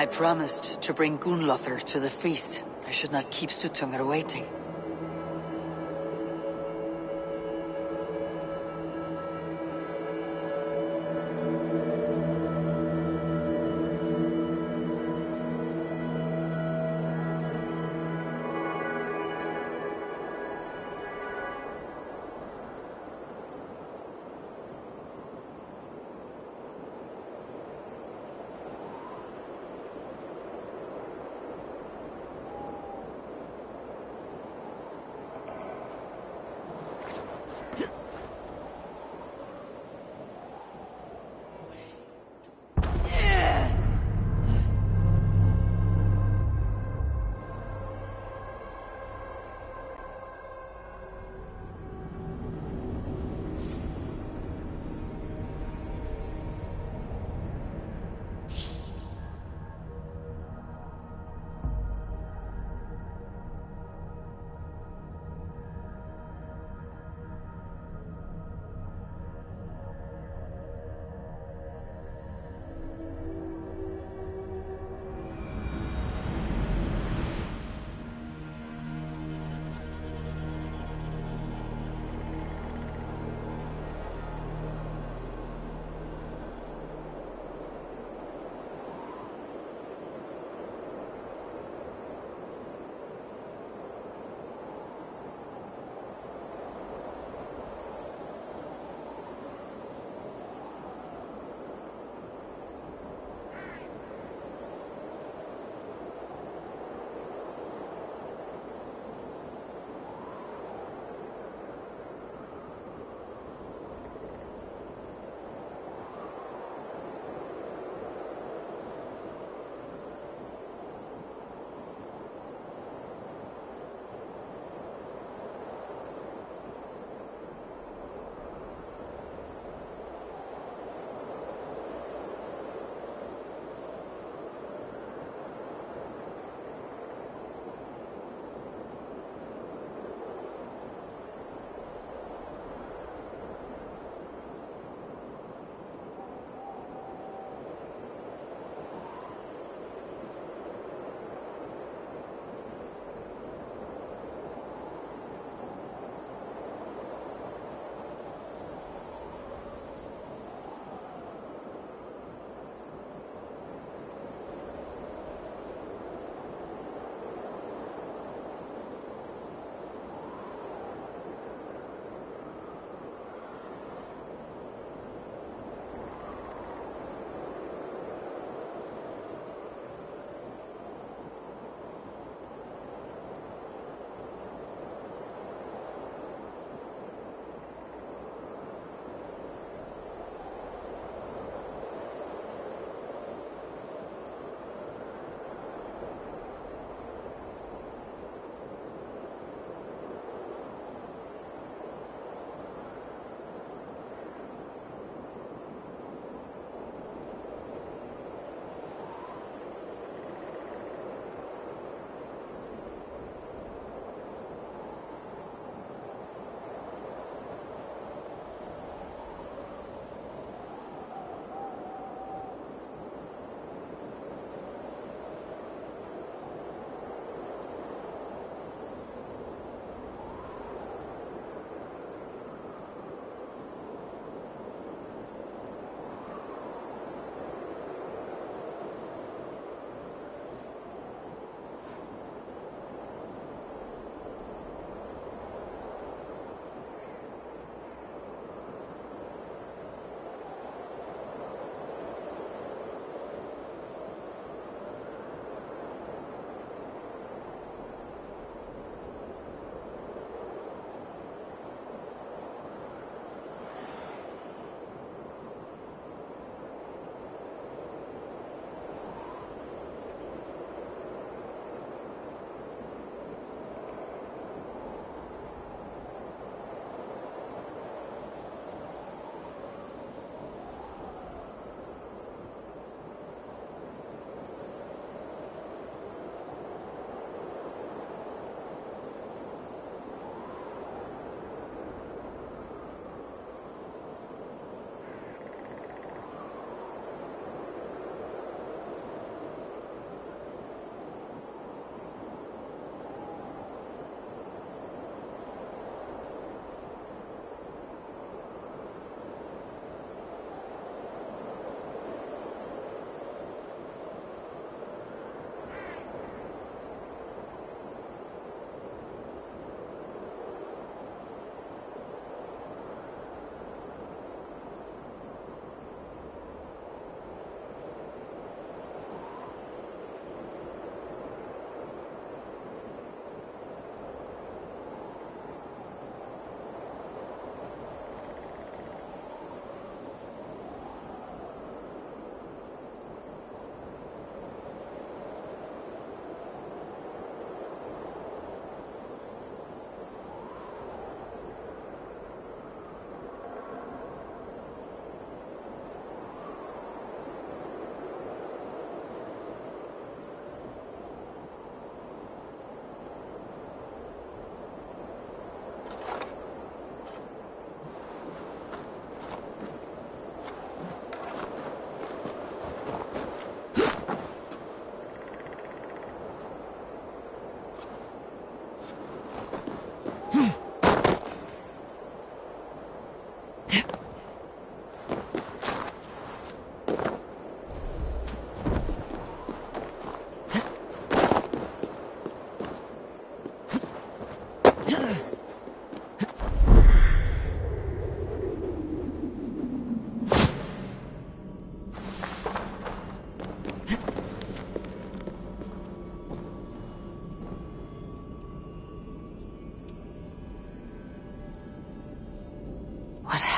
I promised to bring Gunlothar to the feast. I should not keep Suttungr waiting.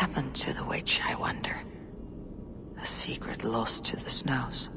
happened to the witch, I wonder? A secret lost to the snows.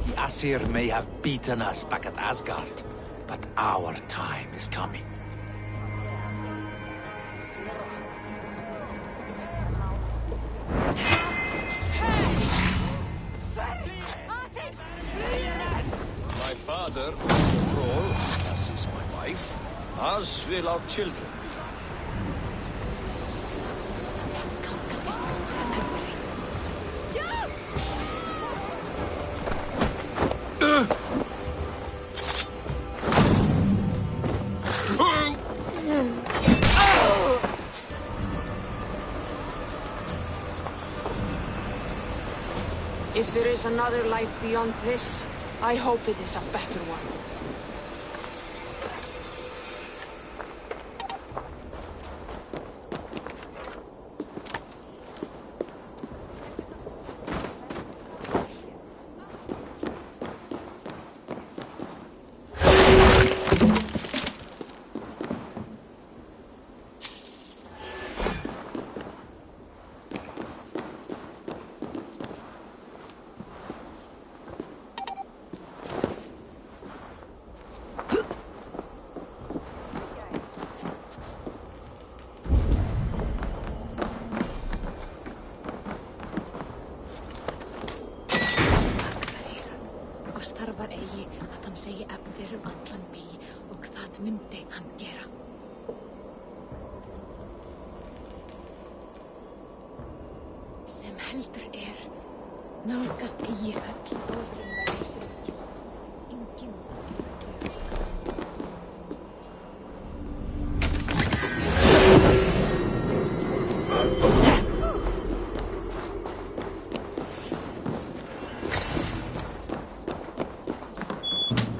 The Aesir may have beaten us back at Asgard, but our time is coming. My father, the thrall, as is my wife, as will our children. If there is another life beyond this, I hope it is a better one.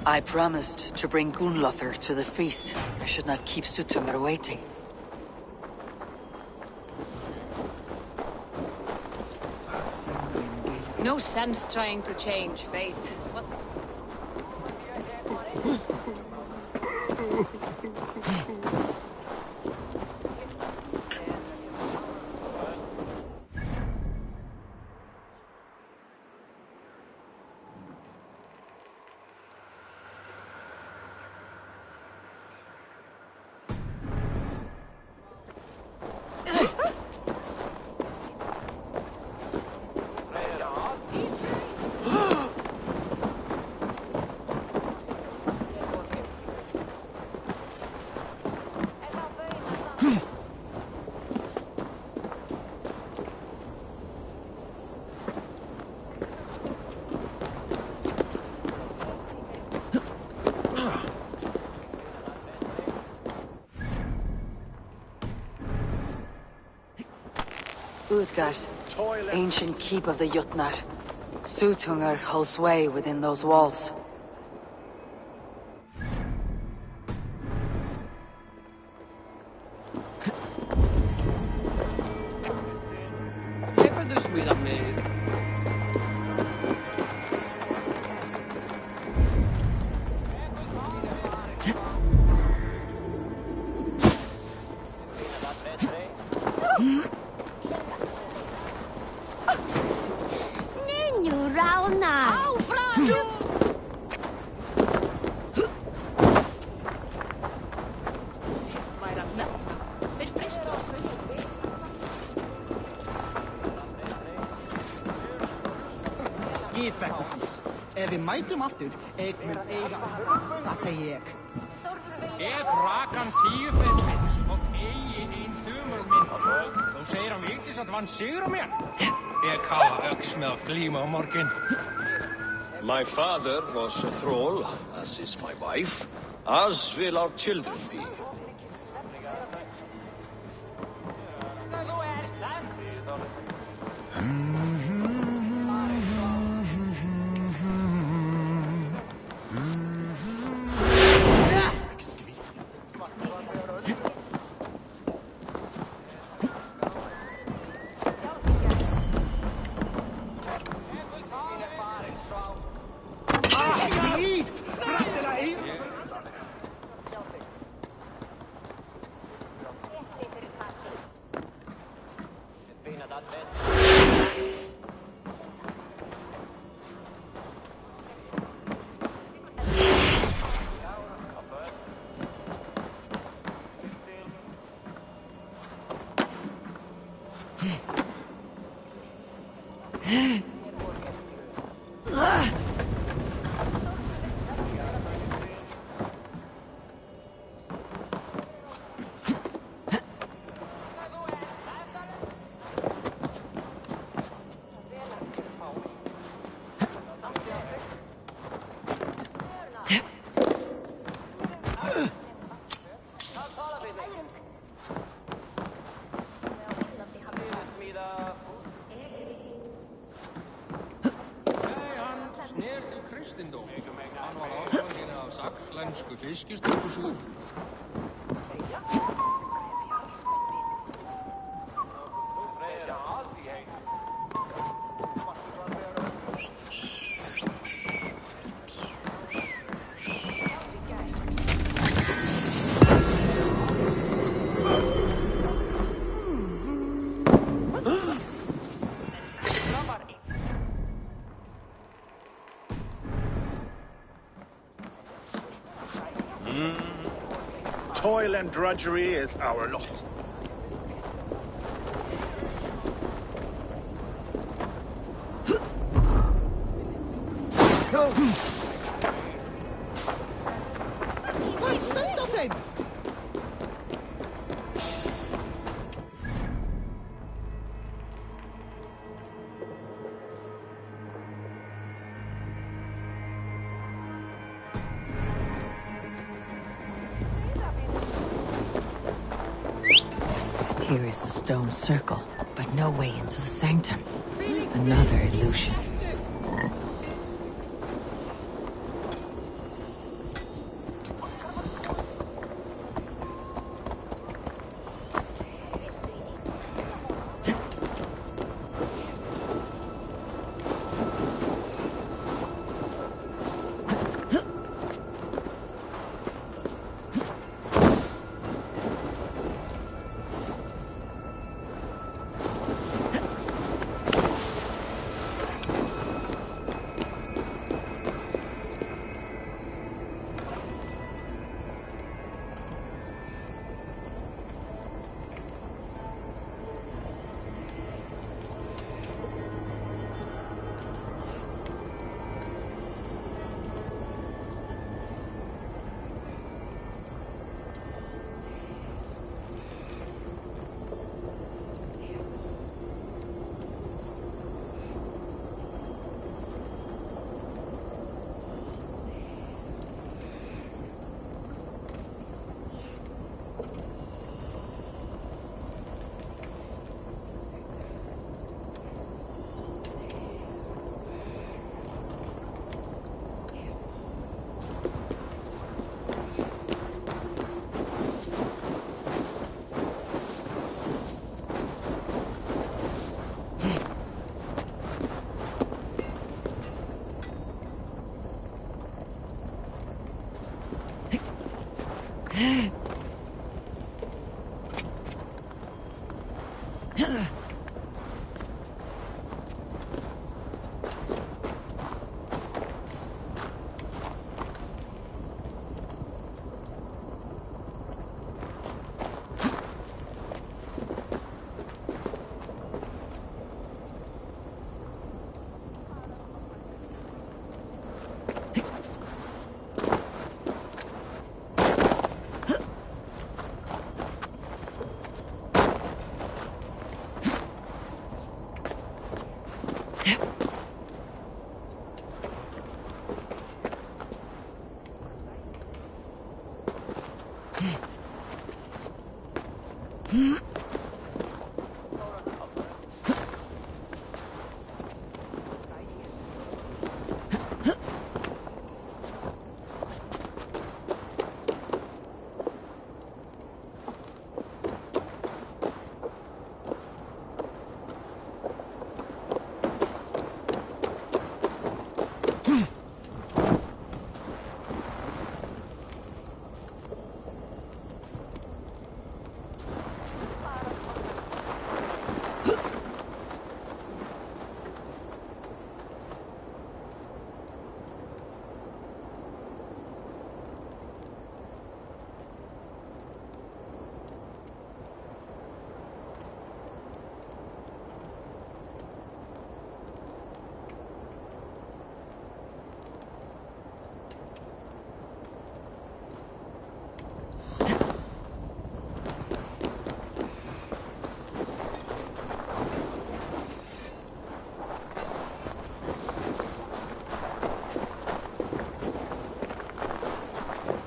I promised to bring Gunnlothr to the feast. I should not keep Suttungr waiting. No sense trying to change fate. What? Udgard, ancient keep of the Jutnar. Sutungar holds sway within those walls. Við mætum aftur, mun eiga. Það segi ég. Rakan 10 fyrir og eigi ein þumur minn. Þú segir hann Vigdís að vann sigur á mér. Hafa öx með að glíma á morgun. My father was a thrall, as is my wife, as will our children be. Fiskistökusúr. Toil and drudgery is our lot. What's that nothing? Here is the stone circle, but no way into the sanctum. Another illusion.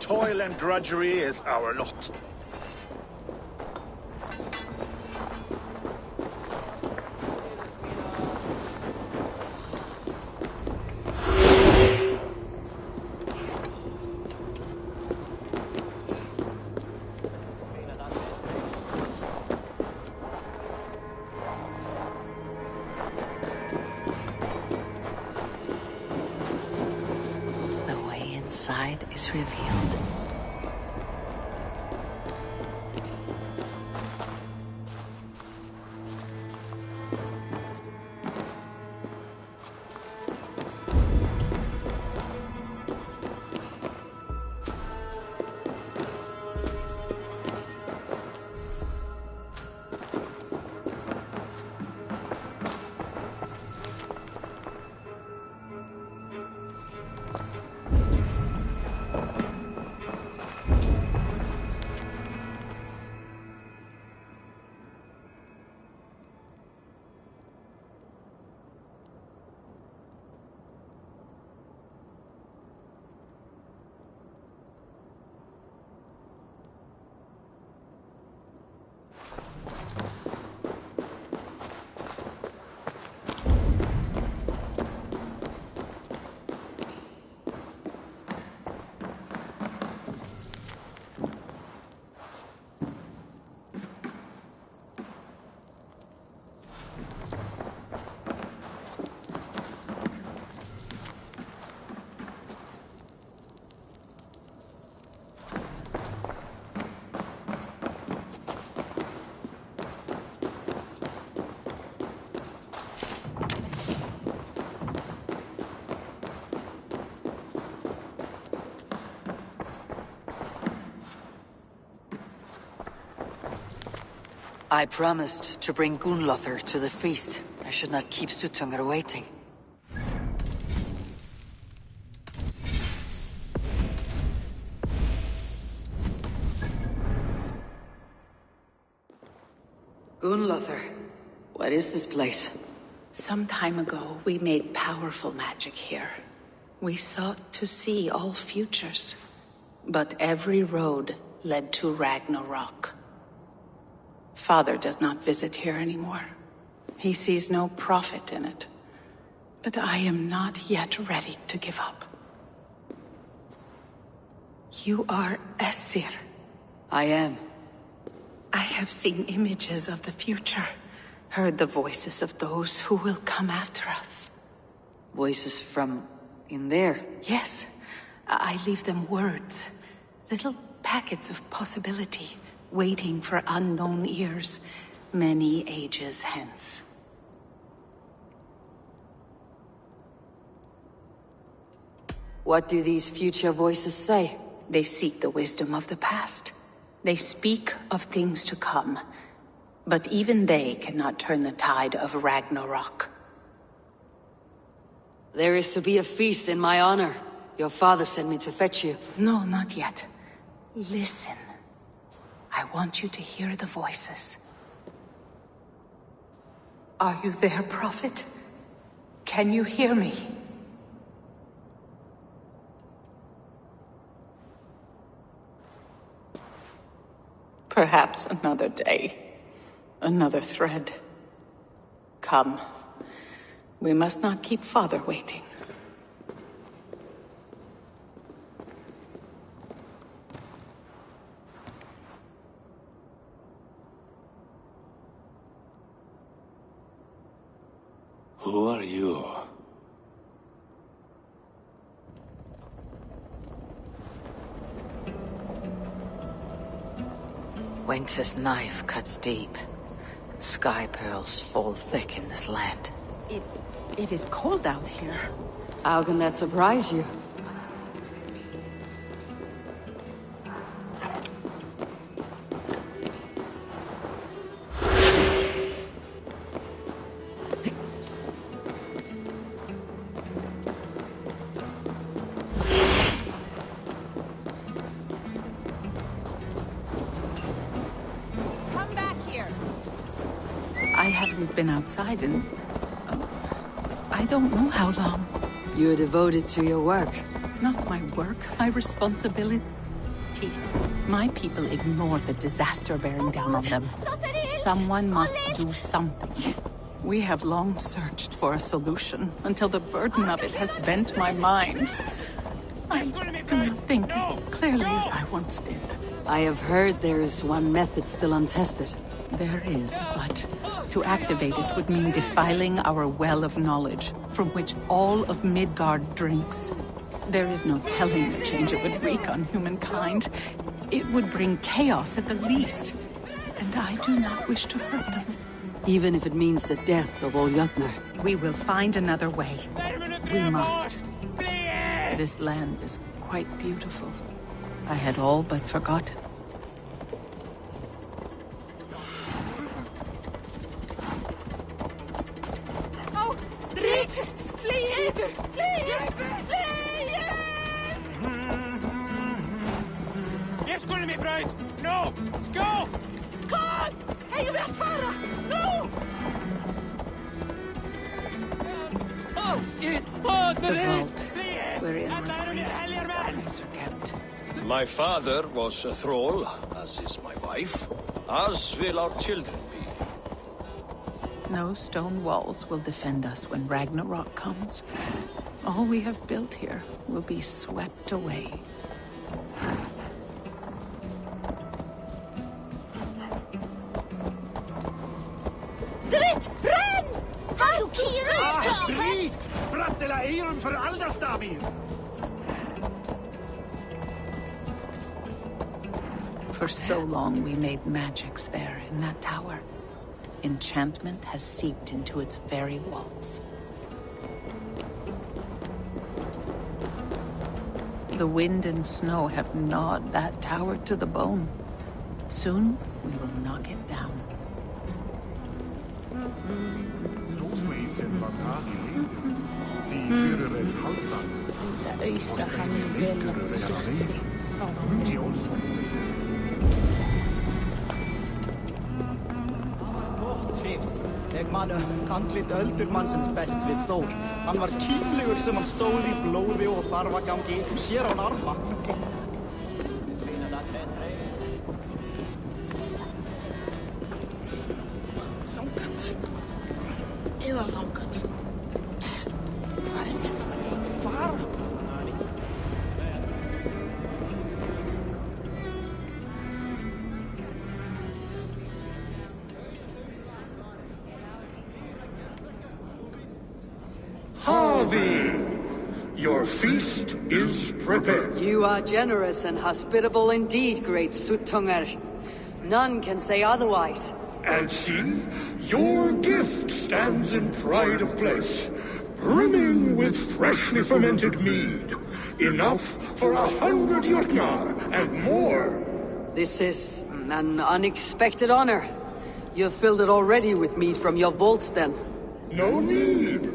Toil and drudgery is our lot. The way inside is revealed. I promised to bring Gunlothr to the feast. I should not keep Suttungr waiting. Gunlothr, what is this place? Some time ago, we made powerful magic here. We sought to see all futures. But every road led to Ragnarok. Father does not visit here anymore. He sees no profit in it. But I am not yet ready to give up. You are Aesir. I am. I have seen images of the future, heard the voices of those who will come after us. Voices from in there? Yes, I leave them words, little packets of possibility, waiting for unknown ears. many ages hence. What do these future voices say? They seek the wisdom of the past. They speak of things to come. But even they cannot turn the tide of Ragnarok. There is to be a feast in my honor. Your father sent me to fetch you. No, not yet. Listen. I want you to hear the voices. Are you there, Prophet? Can you hear me? Perhaps another day. Another thread. Come. We must not keep Father waiting. Who are you? Winter's knife cuts deep. Sky pearls fall thick in this land. It is cold out here. How can that surprise you? Been outside in... I don't know how long. You're devoted to your work. Not my work, my responsibility. My people ignored the disaster bearing down on them. Someone must do something. We have long searched for a solution, until the burden of it has bent my mind. I do not think as clearly as I once did. I have heard there is one method still untested. There is, but to activate it would mean defiling our well of knowledge, from which all of Midgard drinks. There is no telling the change it would wreak on humankind. It would bring chaos at the least, and I do not wish to hurt them. Even if it means the death of all Jötnar. We will find another way. We must. This land is quite beautiful. I had all but forgotten. Ég skulle mig braut! Nú! Skó! Kom! Eigum við að fara? Nú! The vault, wherein our greatest bodies are kept. My father was a thrall, as is my wife, as will our children be. No stone walls will defend us when Ragnarok comes. All we have built here will be swept away. Drit! Renn! Halkir! Drit! Brattela Eiron för Alderstamir! For so long we made magics there in that tower. Enchantment has seeped into its very walls. The wind and snow have gnawed that tower to the bone. Soon, we will knock it down. Ég man andlit öldurmannsins best við Þór. Hann var kynlegur sem hann stóð í blóði og þarfagangi. Þú sér hann arma. Þangað. Eða þangað. Hvar er minn? Hvar? Your feast is prepared. You are generous and hospitable indeed, great Suttungar. None can say otherwise. And see, your gift stands in pride of place, brimming with freshly fermented mead. Enough for 100 Jotnar and more. This is an unexpected honor. You've filled it already with mead from your vault, then? No need.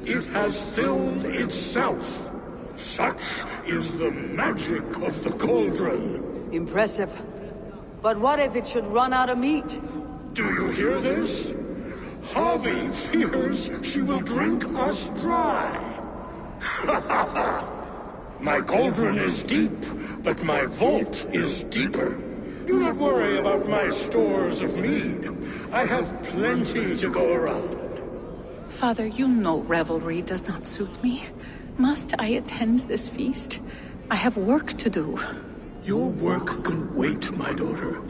It has filled itself. Such is the magic of the cauldron. Impressive. But what if it should run out of meat? Do you hear this? Harvey fears she will drink us dry. Ha ha ha! My cauldron is deep, but my vault is deeper. Do not worry about my stores of mead. I have plenty to go around. Father, you know revelry does not suit me. Must I attend this feast? I have work to do. Your work can wait, my daughter.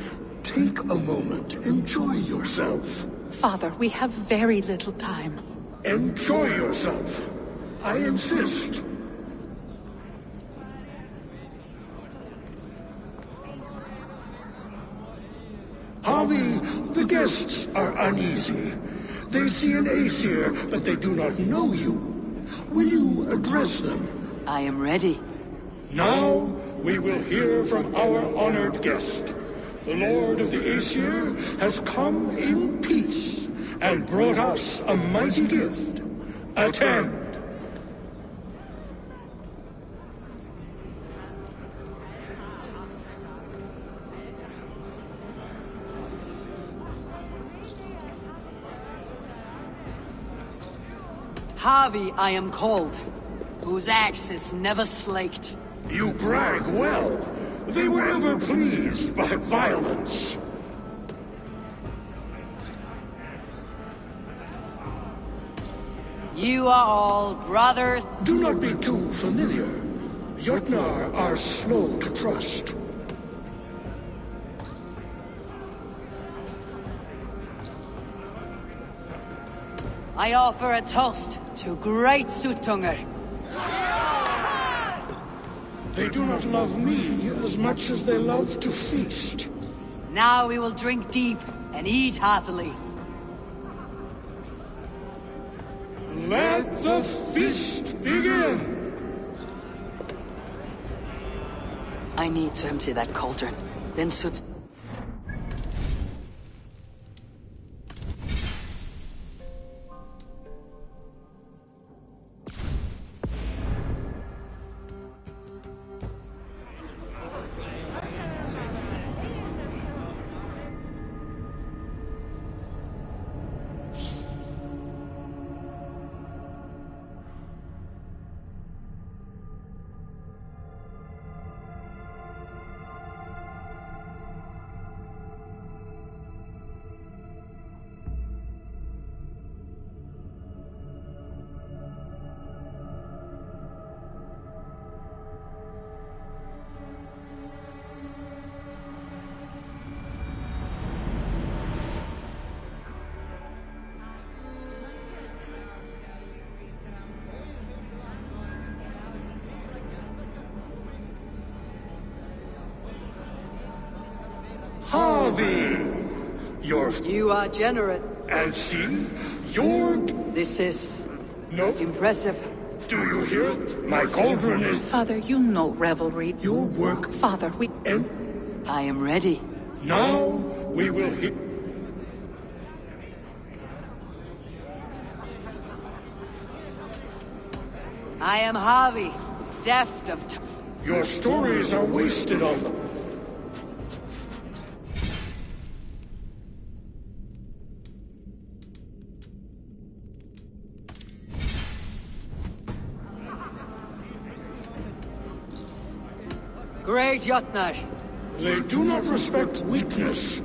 Take a moment. Enjoy yourself. Father, we have very little time. Enjoy yourself. I insist. Harvey, the guests are uneasy. They see an Aesir, but they do not know you. Will you address them? I am ready. Now, we will hear from our honored guest. The Lord of the Aesir has come in peace and brought us a mighty gift. Attend. Harvey, I am called, whose axe is never slaked. You brag well. They were ever pleased by violence. You are all brothers. Do not be too familiar. Jotnar are slow to trust. I offer a toast to great Suttunger. They do not love me as much as they love to feast. Now we will drink deep and eat heartily. Let the feast begin! I need to empty that cauldron. Then Sut... Harvey! You are generous. And see? Your... This is... No. impressive. Do you hear? My cauldron is... Father, you know revelry. Your work... Father, we... And... I am ready. Now, we will hit... I am Harvey, deft of... Your stories are wasted on them. Great Jotnar. They do not respect weakness.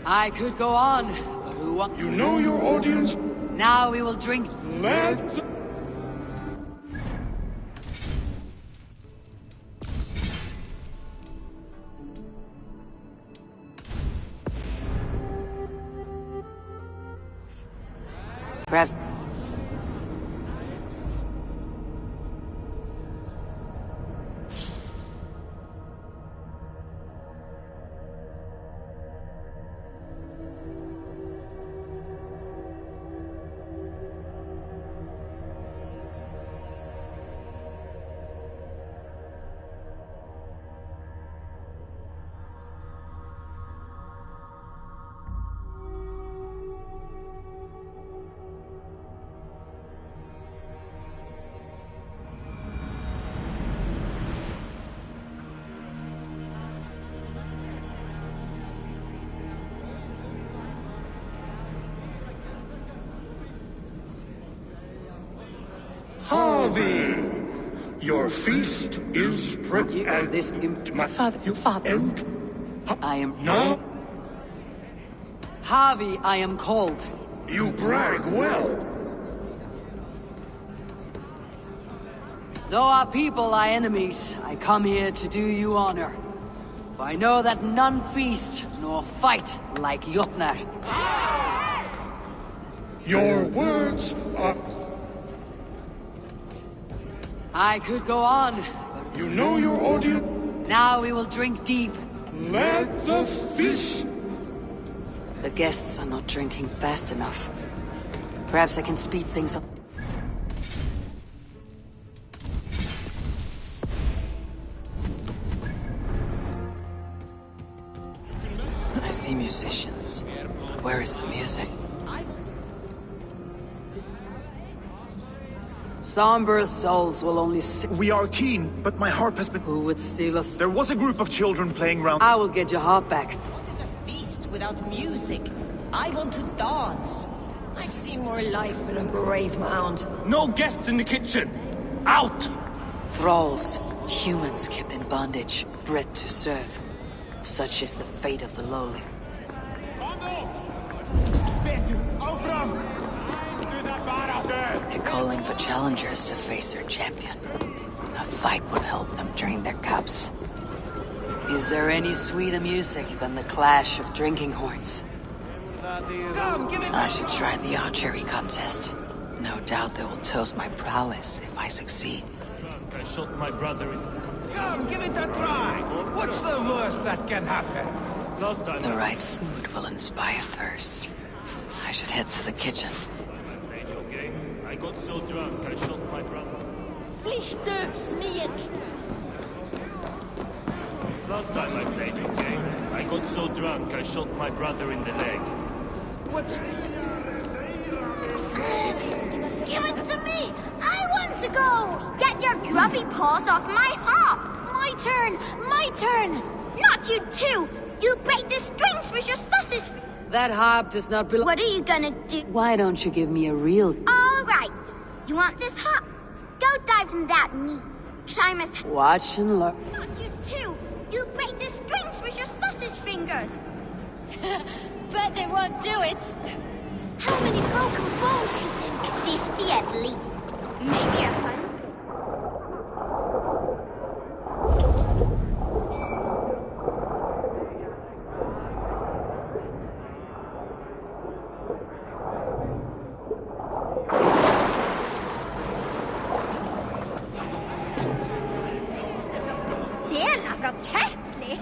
I could go on, but who wants... You know your audience? Now we will drink... Let the... Perhaps... Harvey! Your feast is prepared. This Father. I am... No? Harvey, I am called. You brag well. Though our people are enemies, I come here to do you honor. For I know that none feast nor fight like Jotnar. Your words are... I could go on, but You know your audience? now we will drink deep. Let the feast... The guests are not drinking fast enough. Perhaps I can speed things up. I see musicians. Where is the music? Somber souls will only sing. We are keen, but my harp has been... Who would steal us? There was a group of children playing round... I will get your harp back. What is a feast without music? I want to dance. I've seen more life in a grave mound. No guests in the kitchen! Out! Thralls, humans kept in bondage, bred to serve. Such is the fate of the lowly. They're calling for challengers to face their champion. A fight would help them drain their cups. Is there any sweeter music than the clash of drinking horns? I should try the archery contest. No doubt they will toast my prowess if I succeed. I shot my brother in... Come, give it a try! What's the worst that can happen? Last time... The right food will inspire thirst. I should head to the kitchen. I played your game. I got so drunk, I shot my brother. Vliegtuig, sneeuwt. Last time I played your game, I got so drunk, I shot my brother in the leg. What's... Give it to me! I want to go! Get your grubby paws off my harp! My turn! My turn! Not you too! You break the strings with your sausage... That harp does not belong... What are you gonna do? Why don't you give me a real... All right. You want this harp? Go dive from that knee. Climb as... Watch and learn. Not you too! You break the strings with your sausage fingers! Bet they won't do it! How many broken bones you think? 50 at least. Maybe 100. Stjäla från Kättli!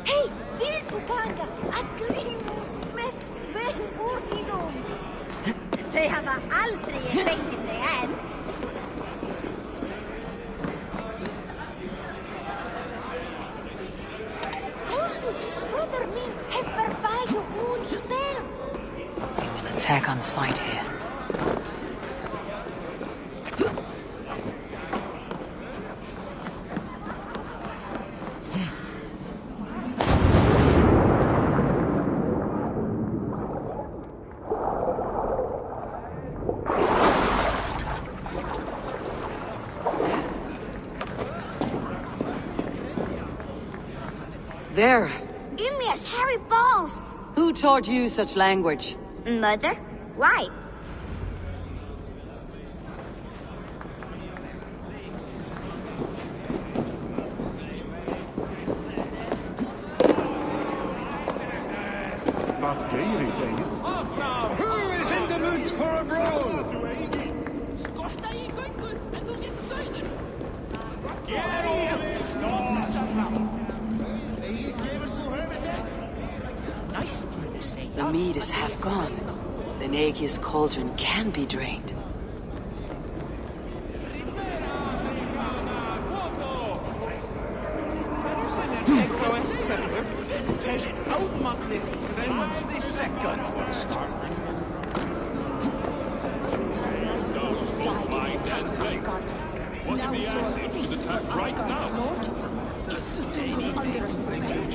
Hej! Vill du panga att glimmet väl bor inom? Det har aldrig tänkt det än. Kom du! Brother min häftar varje ordspel. An attack on sight here. There. Give me as hairy balls. Who taught you such language? Mother? Why? Who is in the mood for a brawl? The mead is half gone. The Nagia's cauldron can be drained.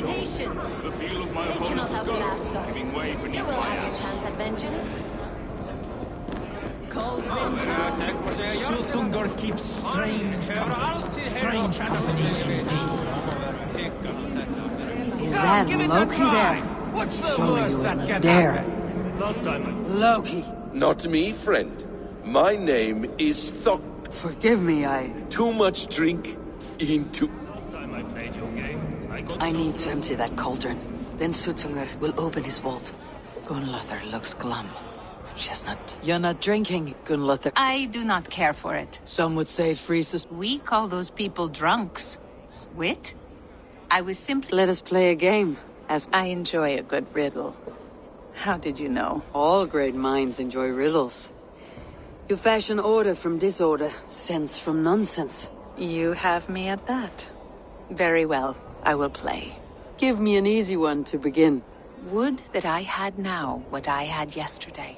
Patience. They cannot outlast us. You will have your chance at vengeance. Sutungur keeps strange company indeed. Is that Loki there? What's the Surely worst you that wouldn't can dare. happen? Last time Loki, Not me, friend. My name is Thok. forgive me, Too much drink into... I played your game, I need to empty that cauldron. Then Sutungur will open his vault. Gunlothar looks glum. Chestnut. You're not drinking, Gunlothar. I do not care for it. Some would say it freezes. We call those people drunks. Wit? I was simply... Let us play a game. I enjoy a good riddle. How did you know? All great minds enjoy riddles. You fashion order from disorder, sense from nonsense. You have me at that. Very well, I will play. Give me an easy one to begin. Would that I had now what I had yesterday.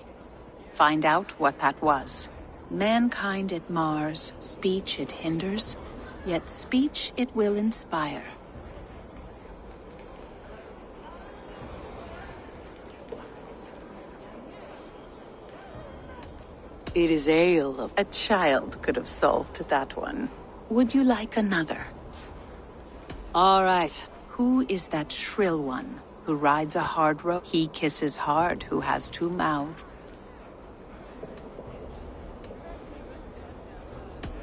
Find out what that was. Mankind it mars, speech it hinders, yet speech it will inspire. It is ale of... A child could have solved that one. Would you like another? All right. Who is that shrill one who rides a hard rope? He kisses hard who has two mouths.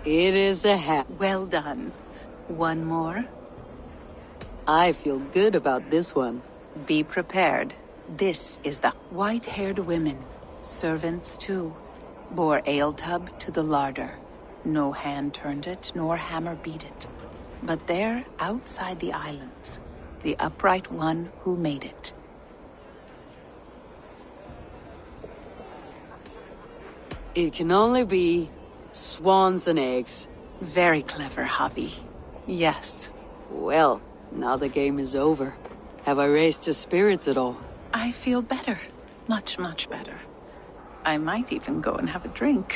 It is a hat. Well done. One more? I feel good about this one. Be prepared. This is the white-haired women, servants too, bore ale tub to the larder. No hand turned it, nor hammer beat it. But there, outside the islands, the upright one who made it. It can only be swans and eggs. Very clever, Javi. Yes. Well, now the game is over. Have I raised your spirits at all? I feel better. Much, much better. I might even go and have a drink.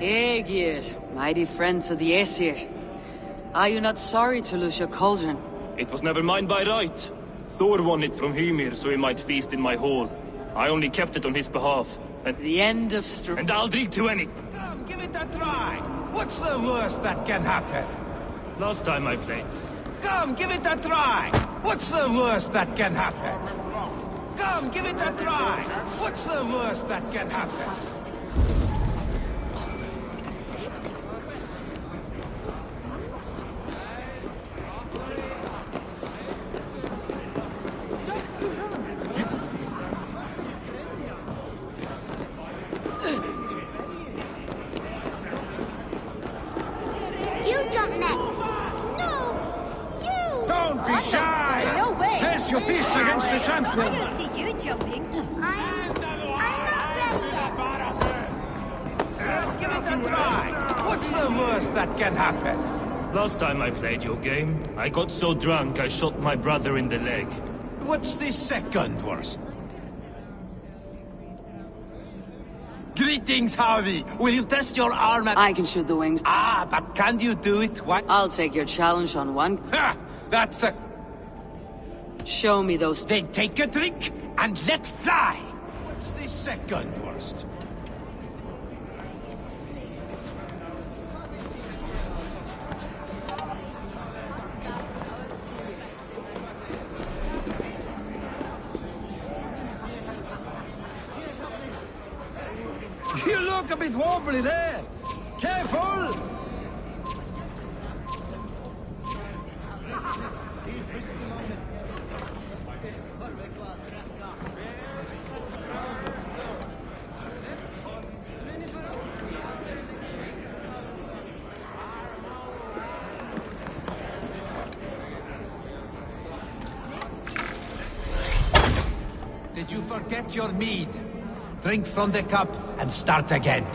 Aegir, mighty friends of the Aesir. Are you not sorry to lose your cauldron? It was never mine by right. Thor won it from Hymir so he might feast in my hall. I only kept it on his behalf. And the end of And I'll drink to any. Come, give it a try. What's the worst that can happen? Last time I played. Come, give it a try. What's the worst that can happen? Come, give it a try. What's the worst that can happen? Your fists against the champion. I don't see you jumping. I'm not ready. Give it a try. What's the worst that can happen? Last time I played your game, I got so drunk I shot my brother in the leg. What's the second worst? Greetings, Harvey. Will you test your arm at... I can shoot the wings. Ah, but can you do it? What? I'll take your challenge on one. Ha! That's a... Show me those... Then take a drink and let fly! What's the second worst? You look a bit wobbly there! Careful! Did you forget your mead? Drink from the cup and start again.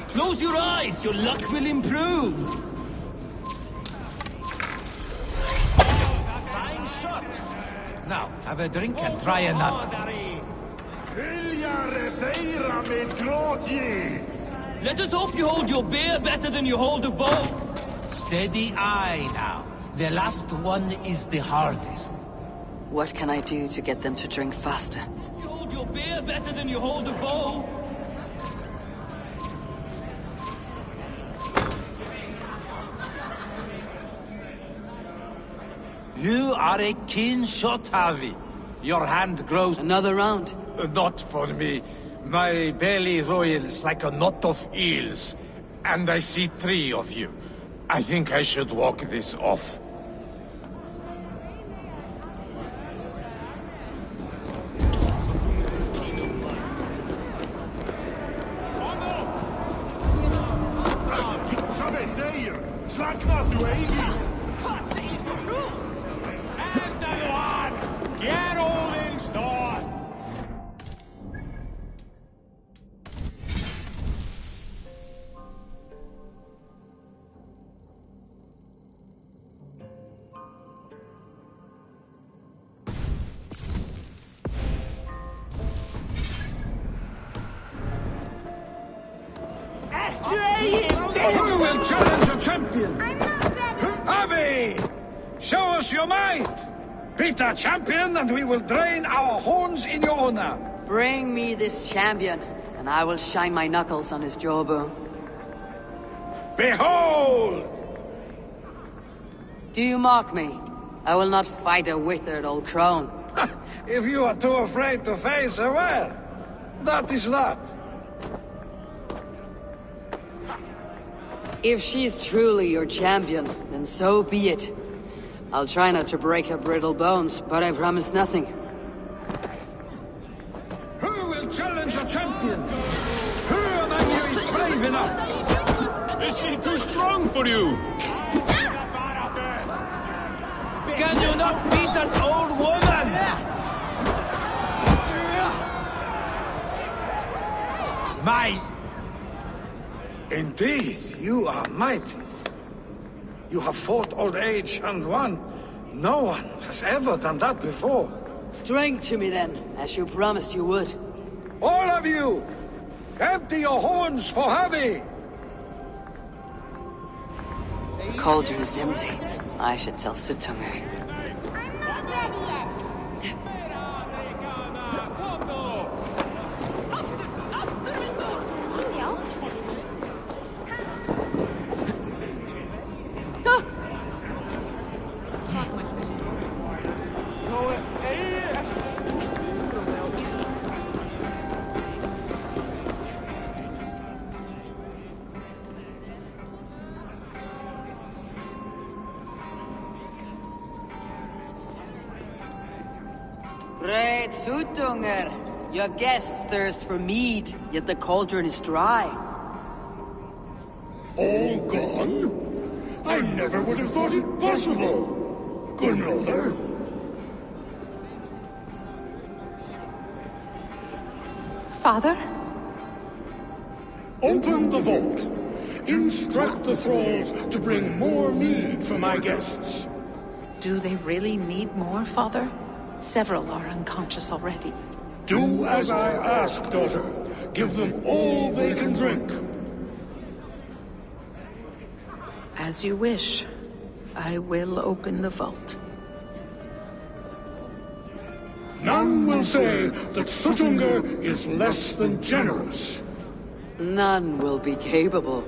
Close your eyes, your luck will improve. Sign shot. Now, have a drink and try another. Let us hope you hold your beer better than you hold a bow. Steady eye now. The last one is the hardest. What can I do to get them to drink faster? You hold your beer better than you hold a bow. You are a keen shot, Harvey. Your hand grows... Another round? Not for me. My belly roils like a knot of eels. And I see 3 of you. I think I should walk this off. Get all in store. Who will challenge the champion? I'm not ready. Harvey! Show us your might! Beat our champion and we will drain our horns in your honor. Bring me this champion, and I will shine my knuckles on his jawbone. Behold! Do you mock me? I will not fight a withered old crone. If you are too afraid to face her, well, that is that. If she's truly your champion, then so be it. I'll try not to break her brittle bones, but I promise nothing. Who will challenge a champion? Who among you is brave enough? Is she too strong for you? Can you not beat an old woman? My... Indeed, you are mighty. You have fought old age and won. No one has ever done that before. Drink to me then, as you promised you would. All of you! Empty your horns for Harvey! The cauldron is empty. I should tell Sutunger. I'm not ready yet. The outfit. Great Sutunger! Your guests thirst for mead, yet the cauldron is dry. All gone? I never would have thought it possible. Gunnar? Father? Open the vault. Instruct the thralls to bring more mead for my guests. Do they really need more, Father? Several are unconscious already. Do as I ask, daughter. Give them all they can drink. As you wish. I will open the vault. None will say that Sutunger is less than generous. None will be capable.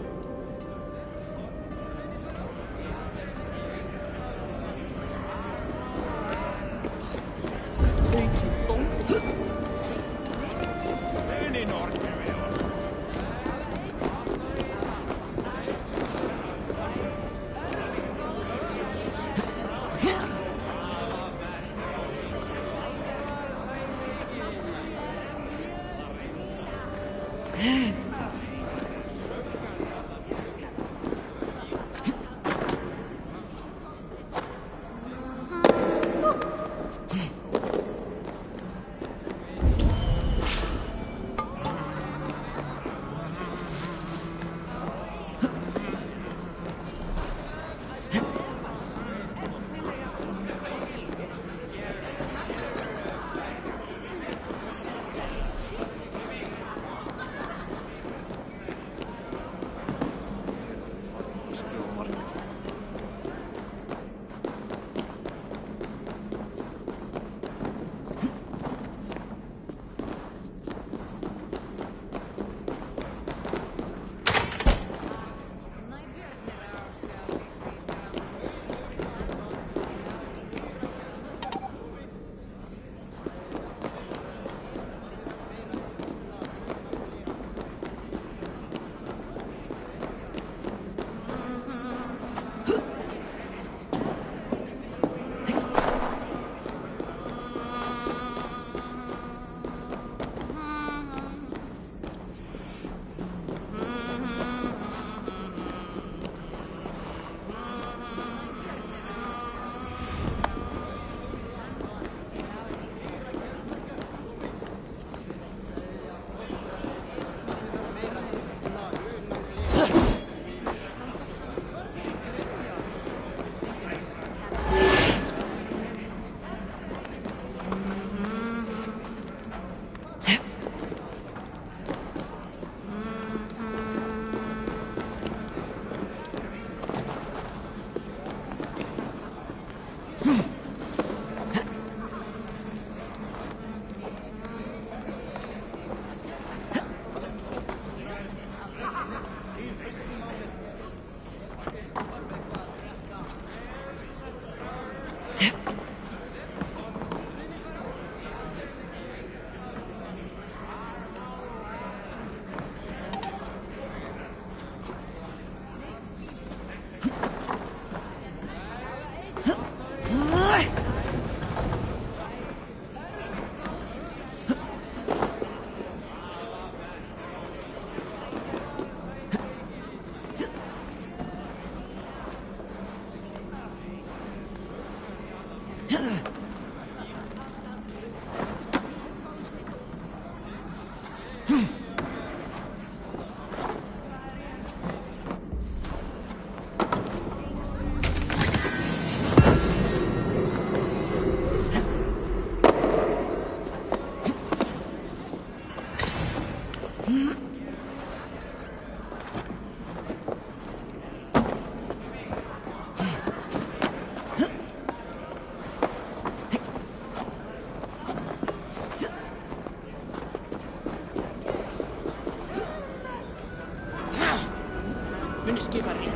Skipari.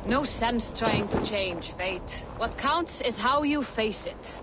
No sense trying to change fate. What counts is how you face it.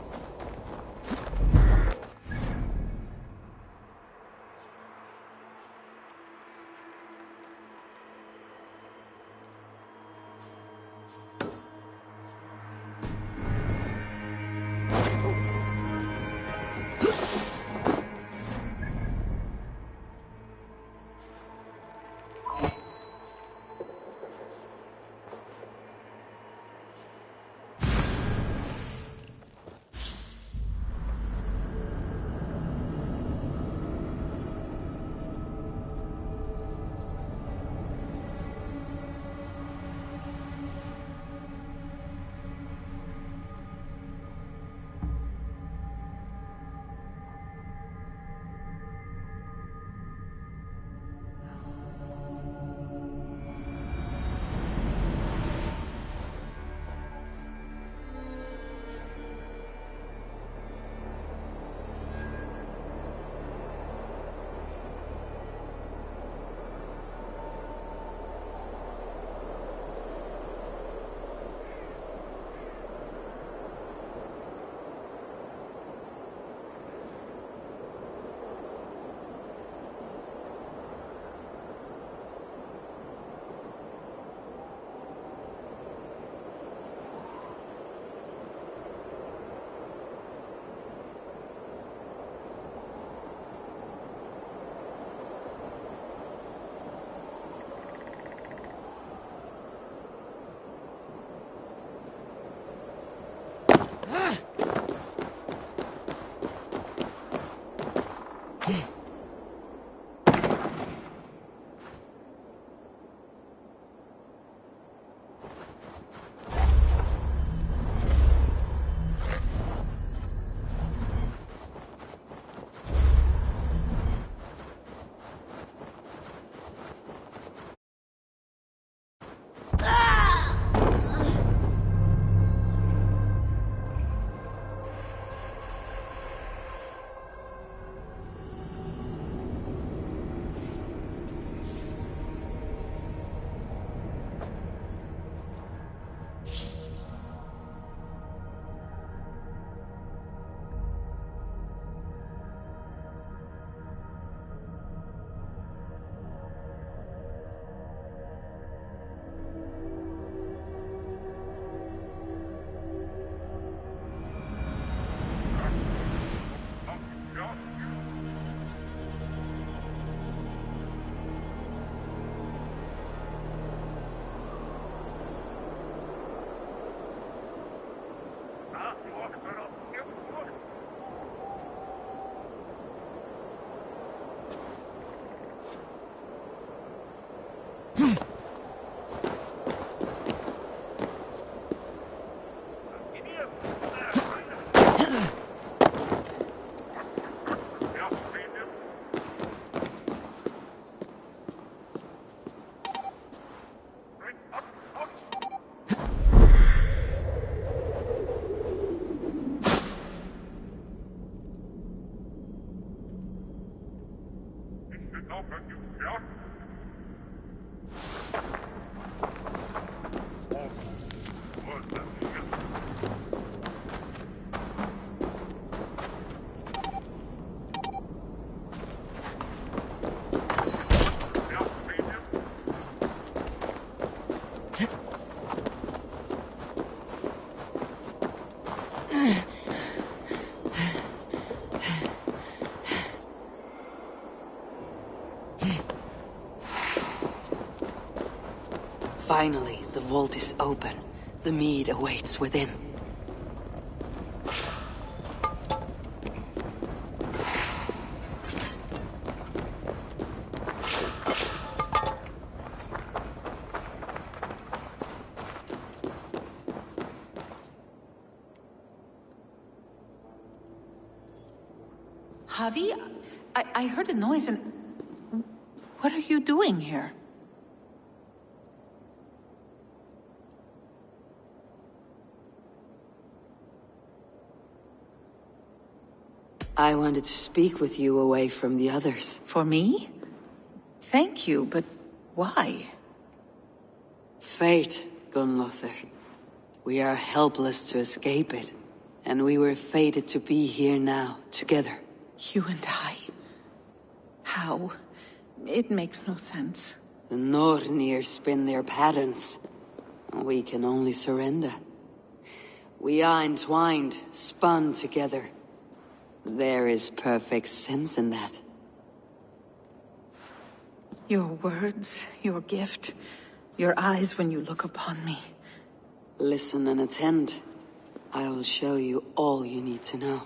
Finally, the vault is open. The mead awaits within. Javi, I heard a noise and... What are you doing here? I wanted to speak with you away from the others. For me? Thank you, but why? Fate, Gunlother. We are helpless to escape it, and we were fated to be here now, together. You and I? How? It makes no sense. The Nornir spin their patterns, and we can only surrender. We are entwined, spun together. There is perfect sense in that. Your words, your gift, your eyes when you look upon me. Listen and attend. I will show you all you need to know.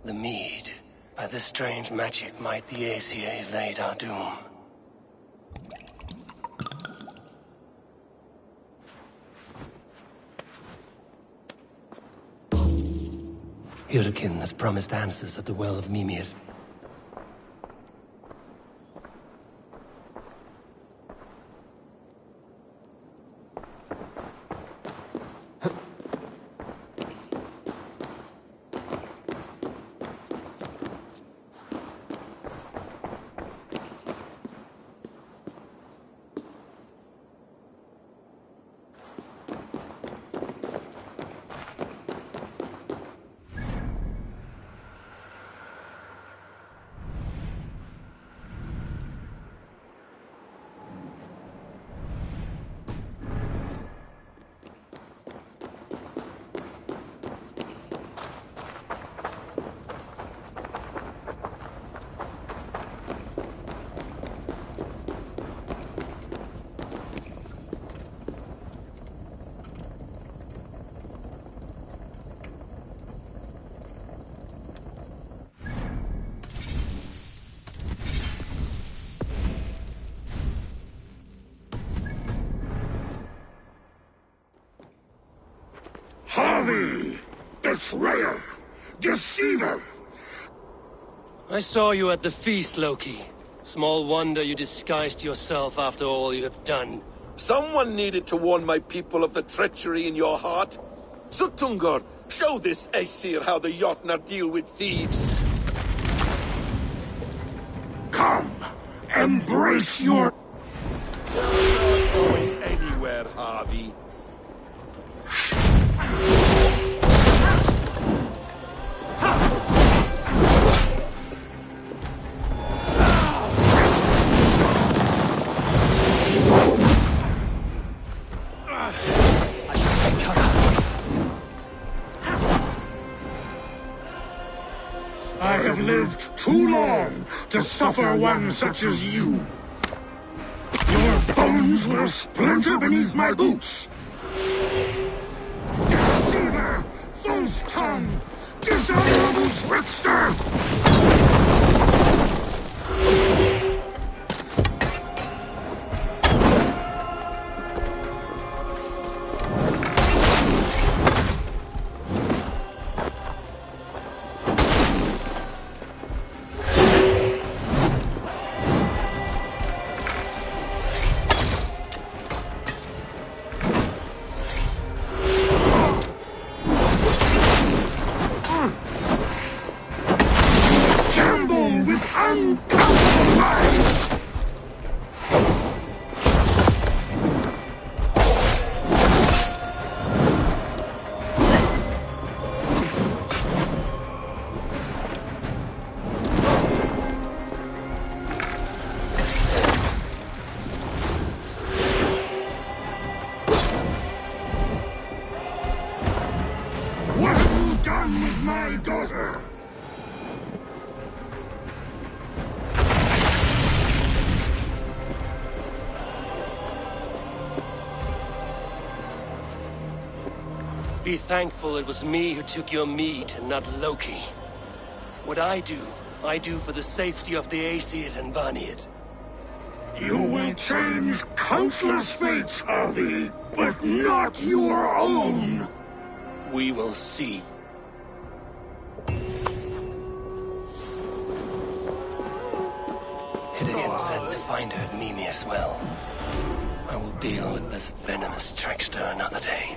The mead. By this strange magic might the Aesir evade our doom. Hurricane has promised answers at the Well of Mimir. Harvey! Betrayer! Deceiver! I saw you at the feast, Loki. Small wonder you disguised yourself after all you have done. Someone needed to warn my people of the treachery in your heart. Suttungr, show this Aesir how the Jotnar deal with thieves. Come! Embrace your... You're not going anywhere, Harvey. I have lived too long to suffer one such as you. Your bones will splinter beneath my boots. Deceiver! False tongue! Dishonorable trickster! What have you done with my daughter? Be thankful it was me who took your meat and not Loki. What I do for the safety of the Aesir and Vanir. You will change countless fates, Harvey, but not your own. We will see. Hidegan said to find her at Mimir's well. I will deal with this venomous trickster another day.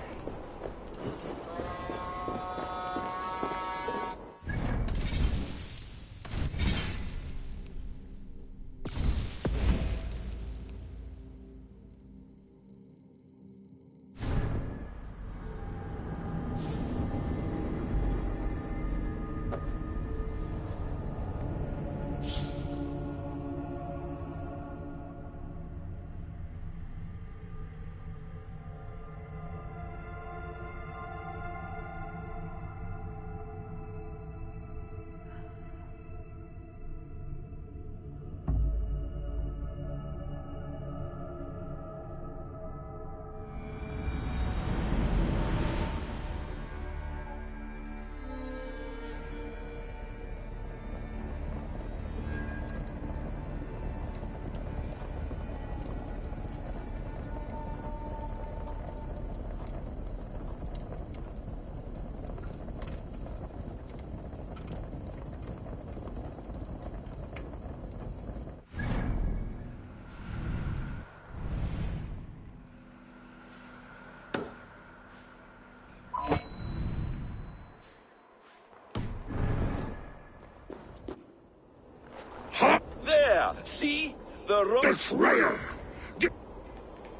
There! See? The road... Betrayer!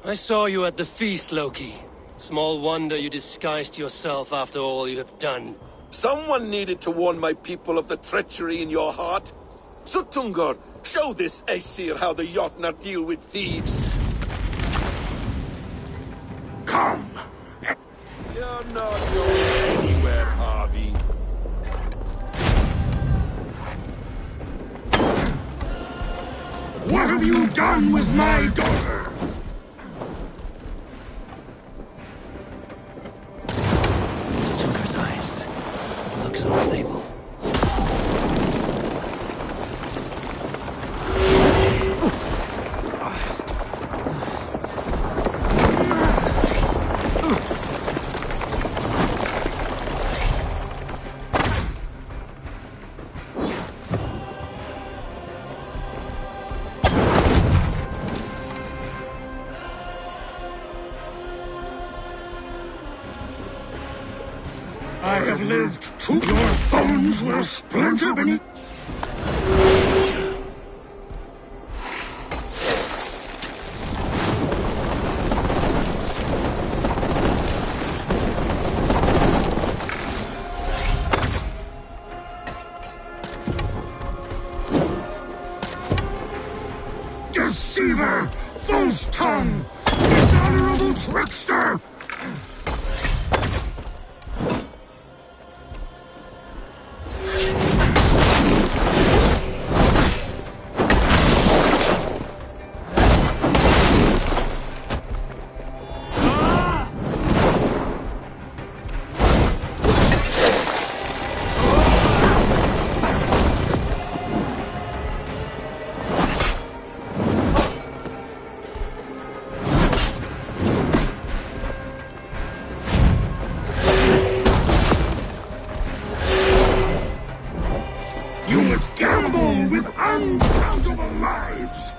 I saw you at the feast, Loki. Small wonder you disguised yourself after all you have done. Someone needed to warn my people of the treachery in your heart. Suttungr, show this Aesir how the Jotnar deal with thieves. Come! You're not going anywhere, Harvey. What have you done with my daughter? Suttungr's eyes. Looks unstable. I have lived too. Your bones will splinter beneath. Deceiver! False tongue! Dishonorable trickster! You would gamble with uncountable lives!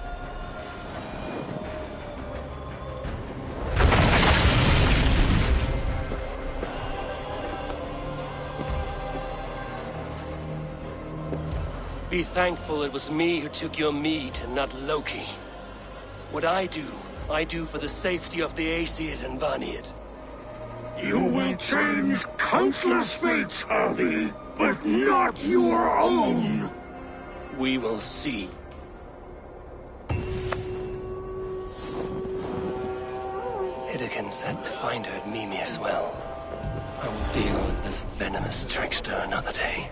Be thankful it was me who took your meat and not Loki. What I do for the safety of the Aesir and Vanir. You will change countless fates, Harvey, but not your own! We will see. Hidegan said to find her at Mimir's well. I will deal with this venomous trickster another day.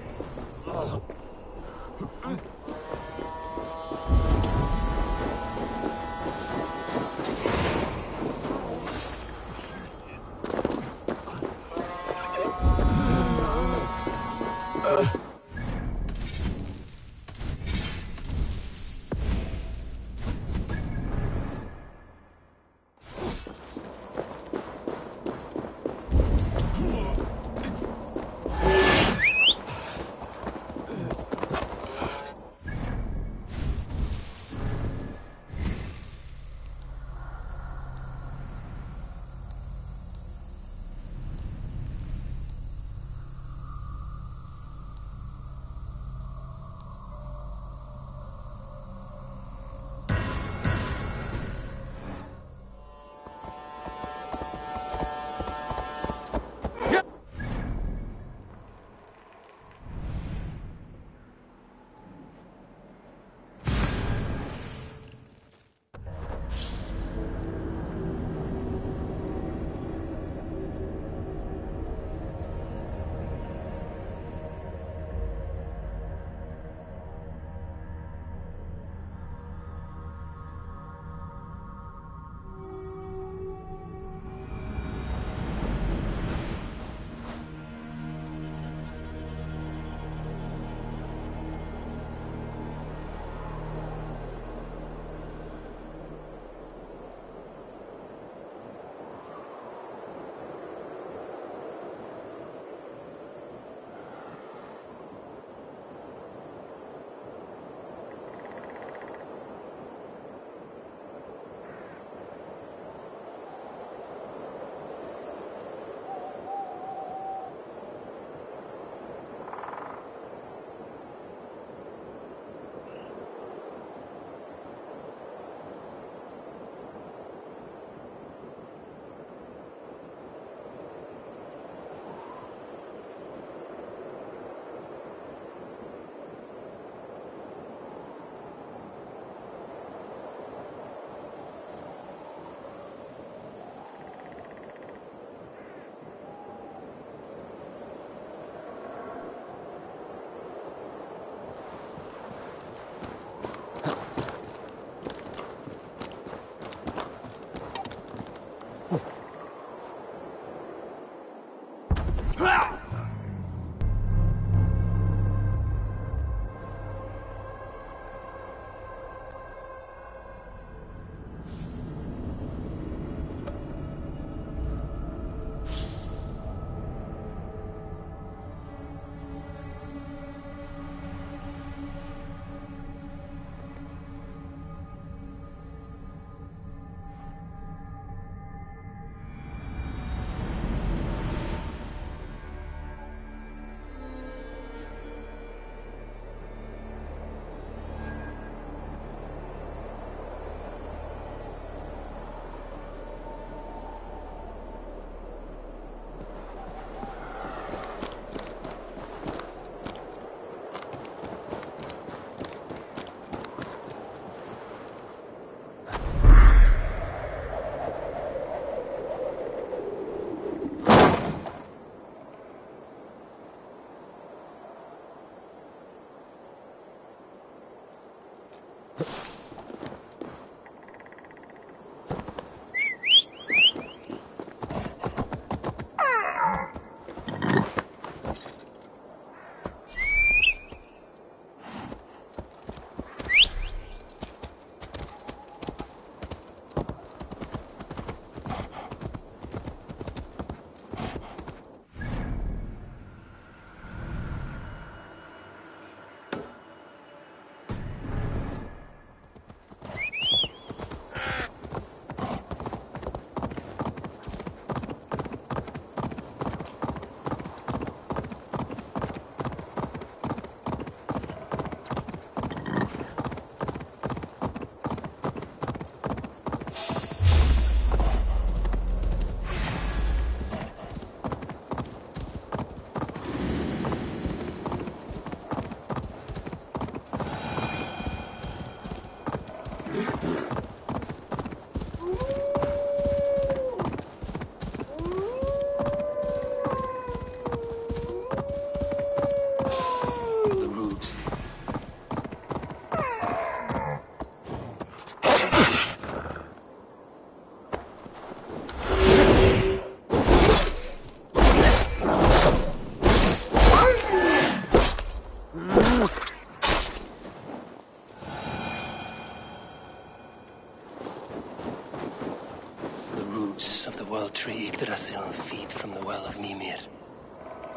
still feed from the well of Mimir.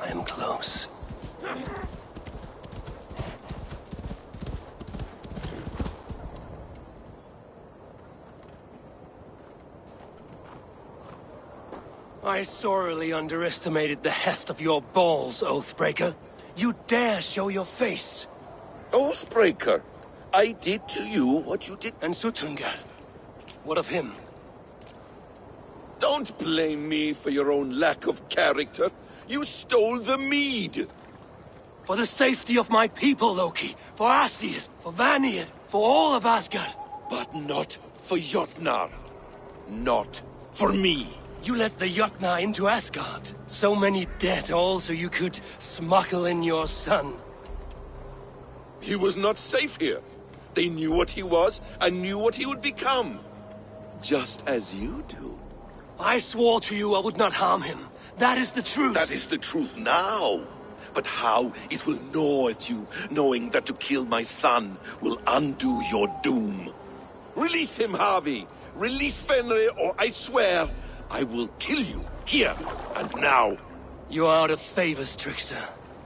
I am close. I sorely underestimated the heft of your balls, Oathbreaker. You dare show your face! Oathbreaker? I did to you what you did... And Suttungr? What of him? Don't blame me for your own lack of character. You stole the mead! For the safety of my people, Loki. For Aesir, for Vanir, for all of Asgard. But not for Jotnar. Not for me. You let the Jotnar into Asgard. So many dead, all so you could smuggle in your son. He was not safe here. They knew what he was, and knew what he would become. Just as you do. I swore to you I would not harm him. That is the truth. That is the truth now. But how it will gnaw at you, knowing that to kill my son will undo your doom. Release him, Harvey. Release Fenrir, or I swear, I will kill you, here and now. You are out of favors, Trickster,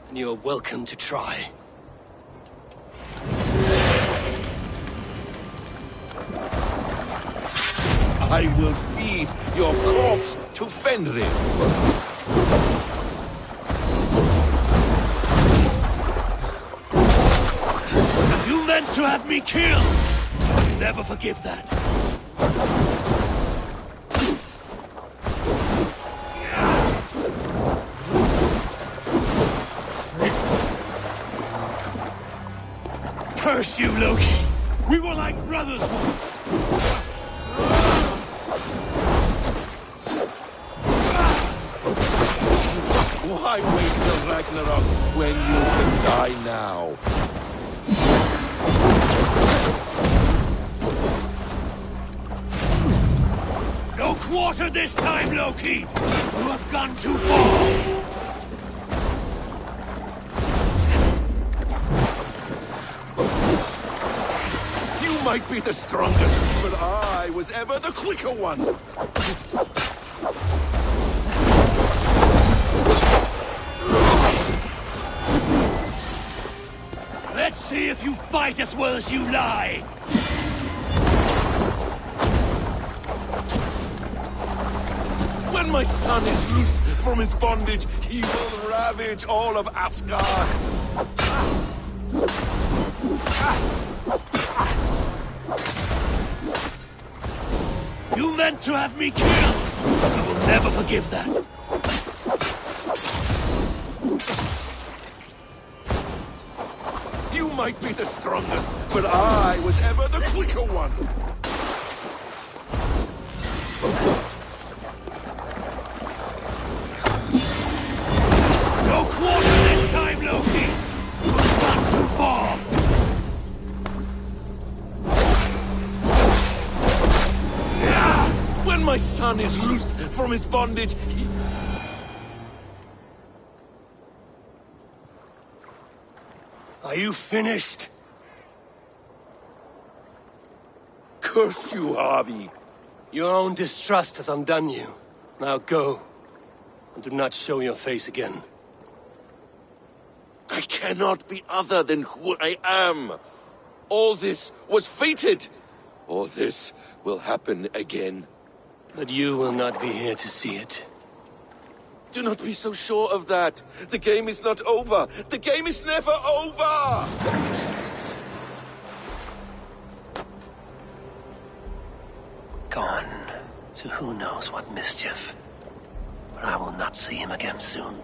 and you are welcome to try. I will feed your corpse to Fenrir. You meant to have me killed! I'll never forgive that. Curse you, Loki! We were like brothers once! Why waste the Ragnarok when you can die now? No quarter this time, Loki! You have gone too far! Might be the strongest, but I was ever the quicker one. Let's see if you fight as well as you lie! When my son is loosed from his bondage, he will ravage all of Asgard. You meant to have me killed! I will never forgive that. You might be the strongest, but I was ever the quicker one. No quarter this time, Loki! You've gone too far! When my son is loosed from his bondage, he... Are you finished? Curse you, Harvey. Your own distrust has undone you. Now go. And do not show your face again. I cannot be other than who I am. All this was fated. All this will happen again. But you will not be here to see it. Do not be so sure of that. The game is not over. The game is never over! Gone to who knows what mischief. But I will not see him again soon.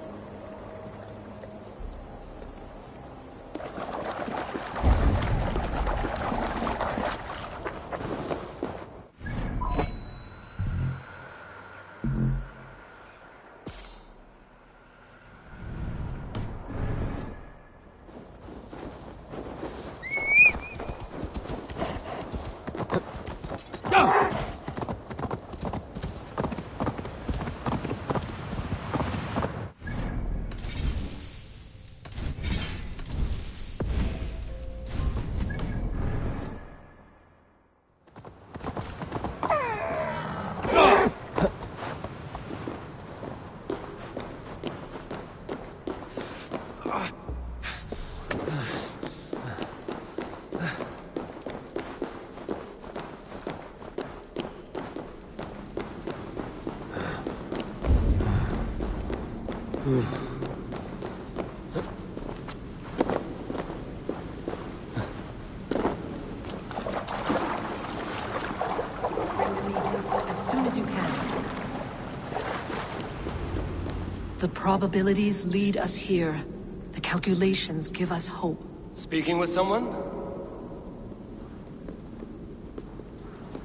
As soon as you can. The probabilities lead us here. The calculations give us hope. Speaking with someone?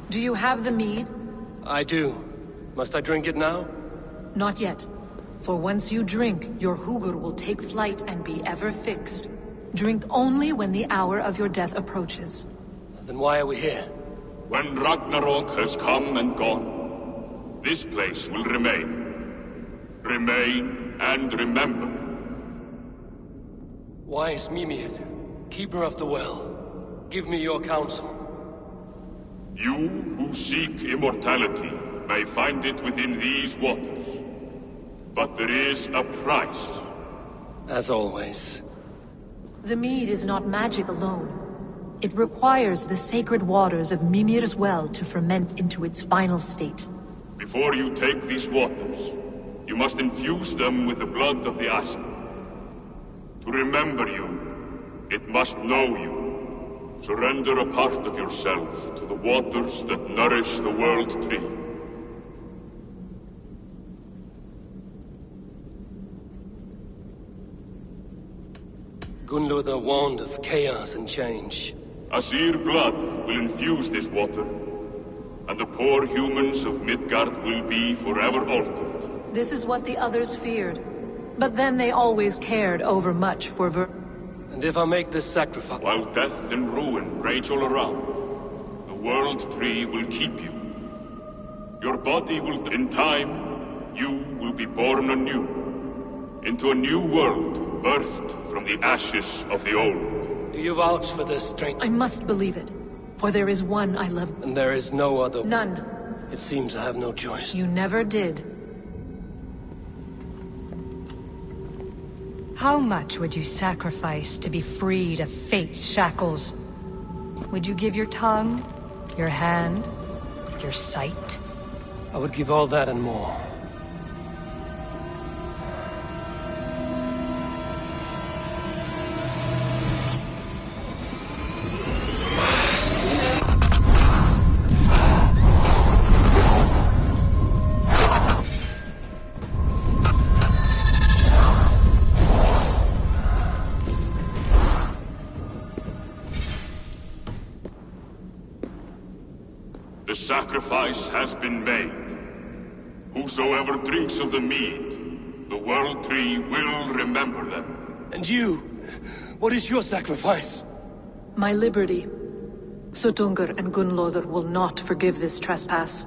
Do you have the mead? I do. Must I drink it now? Not yet. For once you drink, your Hugur will take flight and be ever fixed. Drink only when the hour of your death approaches. Then why are we here? When Ragnarok has come and gone, this place will remain. Remain and remember. Wise Mimir, keeper of the well, give me your counsel. You who seek immortality may find it within these waters. But there is a price. As always. The mead is not magic alone. It requires the sacred waters of Mimir's well to ferment into its final state. Before you take these waters, you must infuse them with the blood of the Ashen. To remember you, it must know you. Surrender a part of yourself to the waters that nourish the World Tree. Gunlother warned of chaos and change. Asir blood will infuse this water, and the poor humans of Midgard will be forever altered. This is what the others feared. But then they always cared overmuch for And if I make this sacrifice... While death and ruin rage all around, the World Tree will keep you. Your body will... In time, you will be born anew. Into a new world, birthed from the ashes of the old. Do you vouch for this strength? I must believe it. For there is one I love. And there is no other... None. It seems I have no choice. You never did. How much would you sacrifice to be freed of fate's shackles? Would you give your tongue, your hand, your sight? I would give all that and more. The sacrifice has been made. Whosoever drinks of the mead, the World Tree will remember them. And you? What is your sacrifice? My liberty. Suttungr and Gunlother will not forgive this trespass.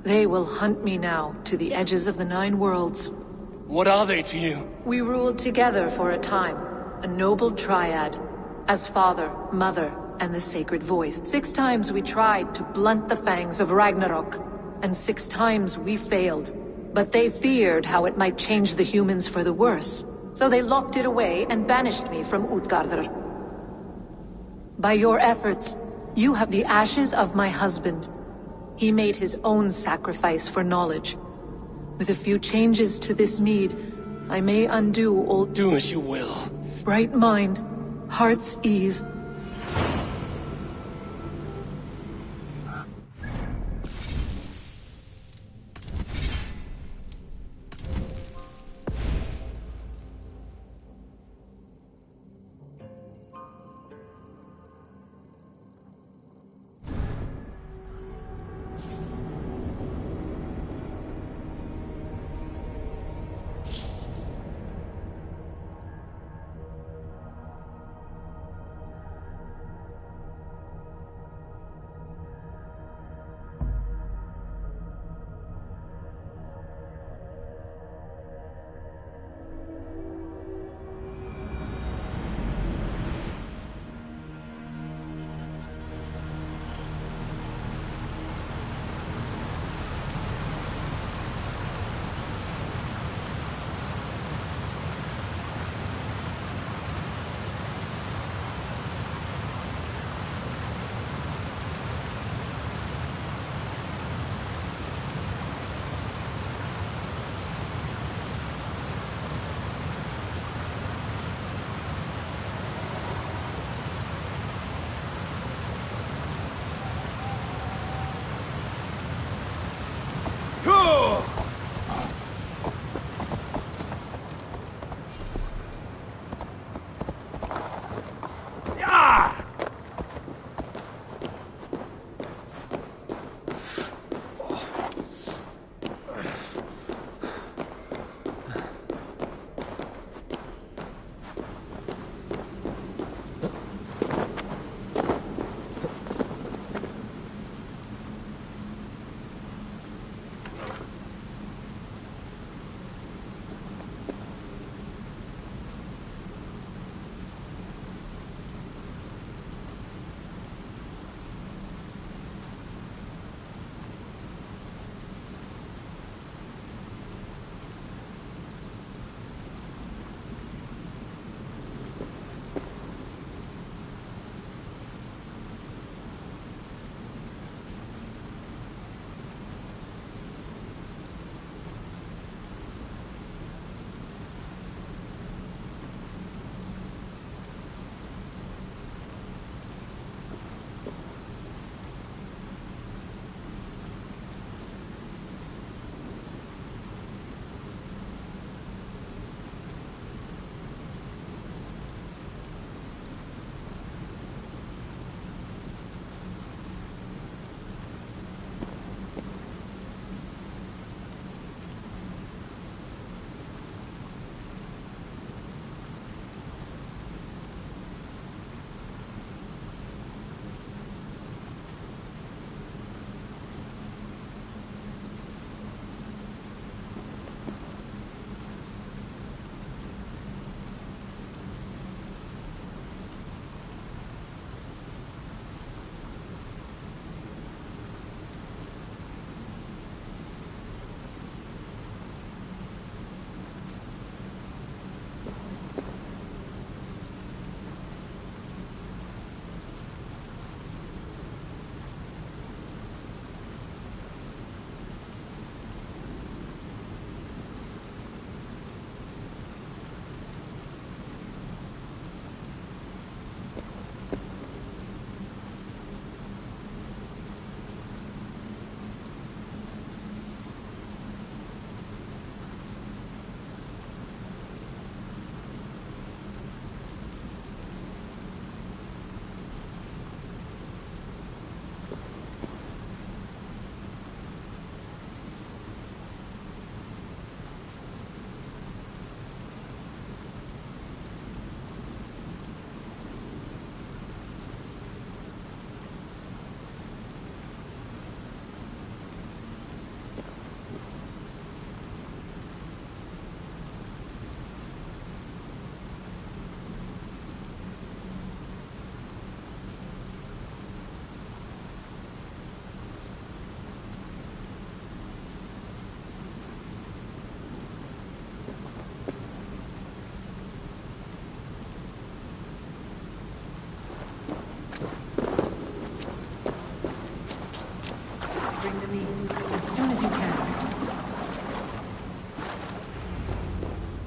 They will hunt me now to the edges of the 9 worlds. What are they to you? We ruled together for a time, a noble triad, as father, mother, and the sacred voice. 6 times we tried to blunt the fangs of Ragnarok, and 6 times we failed. But they feared how it might change the humans for the worse, so they locked it away and banished me from Utgardr. By your efforts, you have the ashes of my husband. He made his own sacrifice for knowledge. With a few changes to this mead, I may undo all— Do as you will. Bright mind, heart's ease.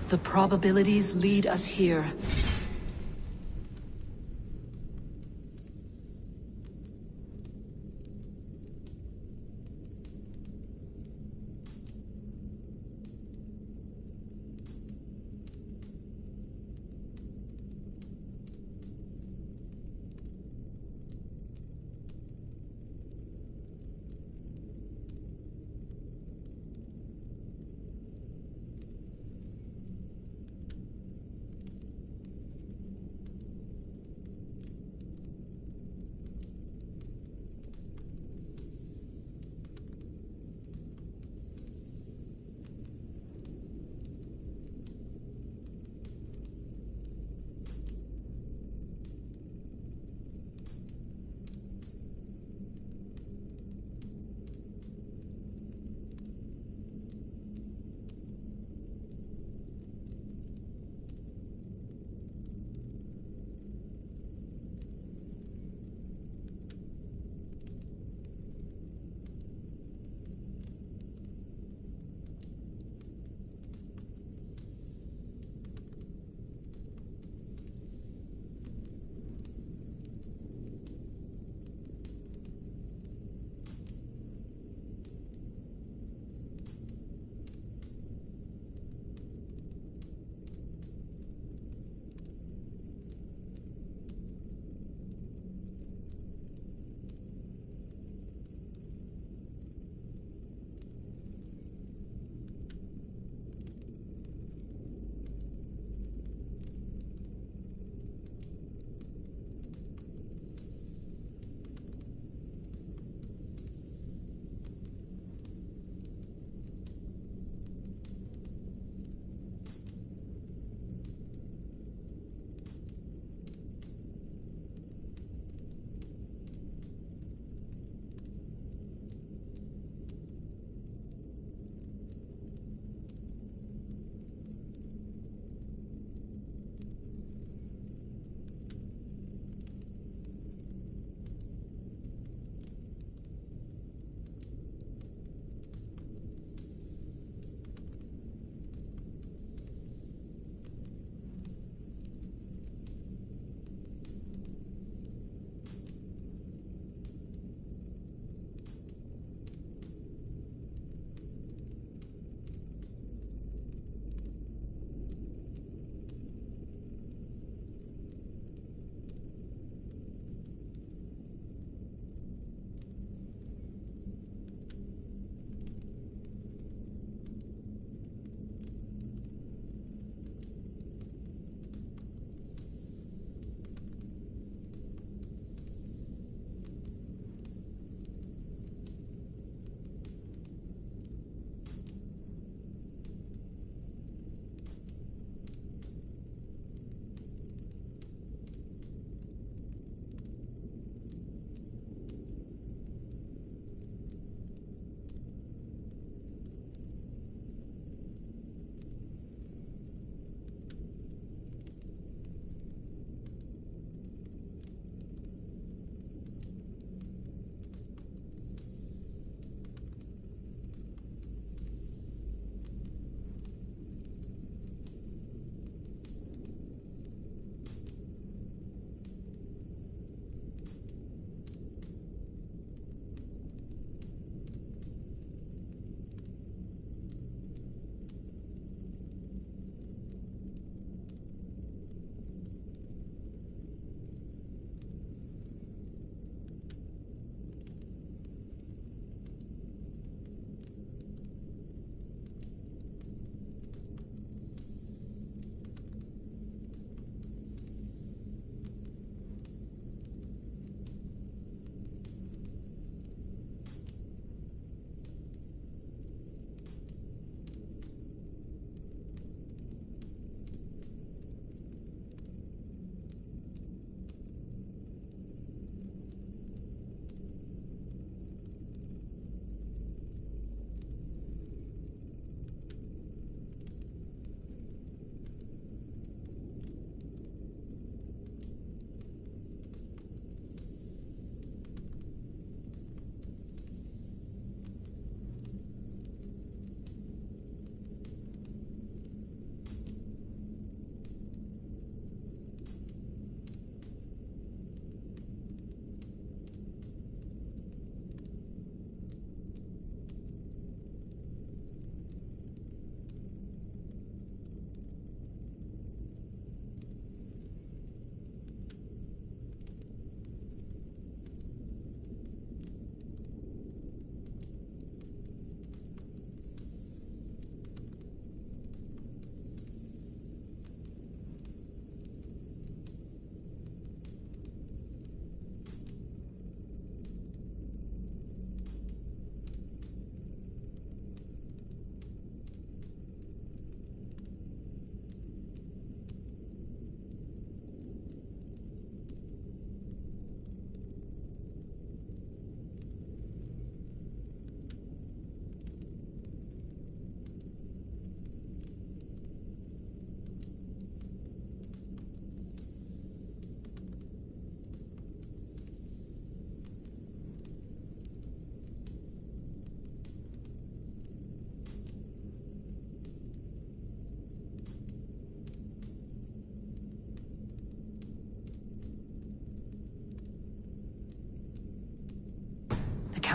The probabilities lead us here.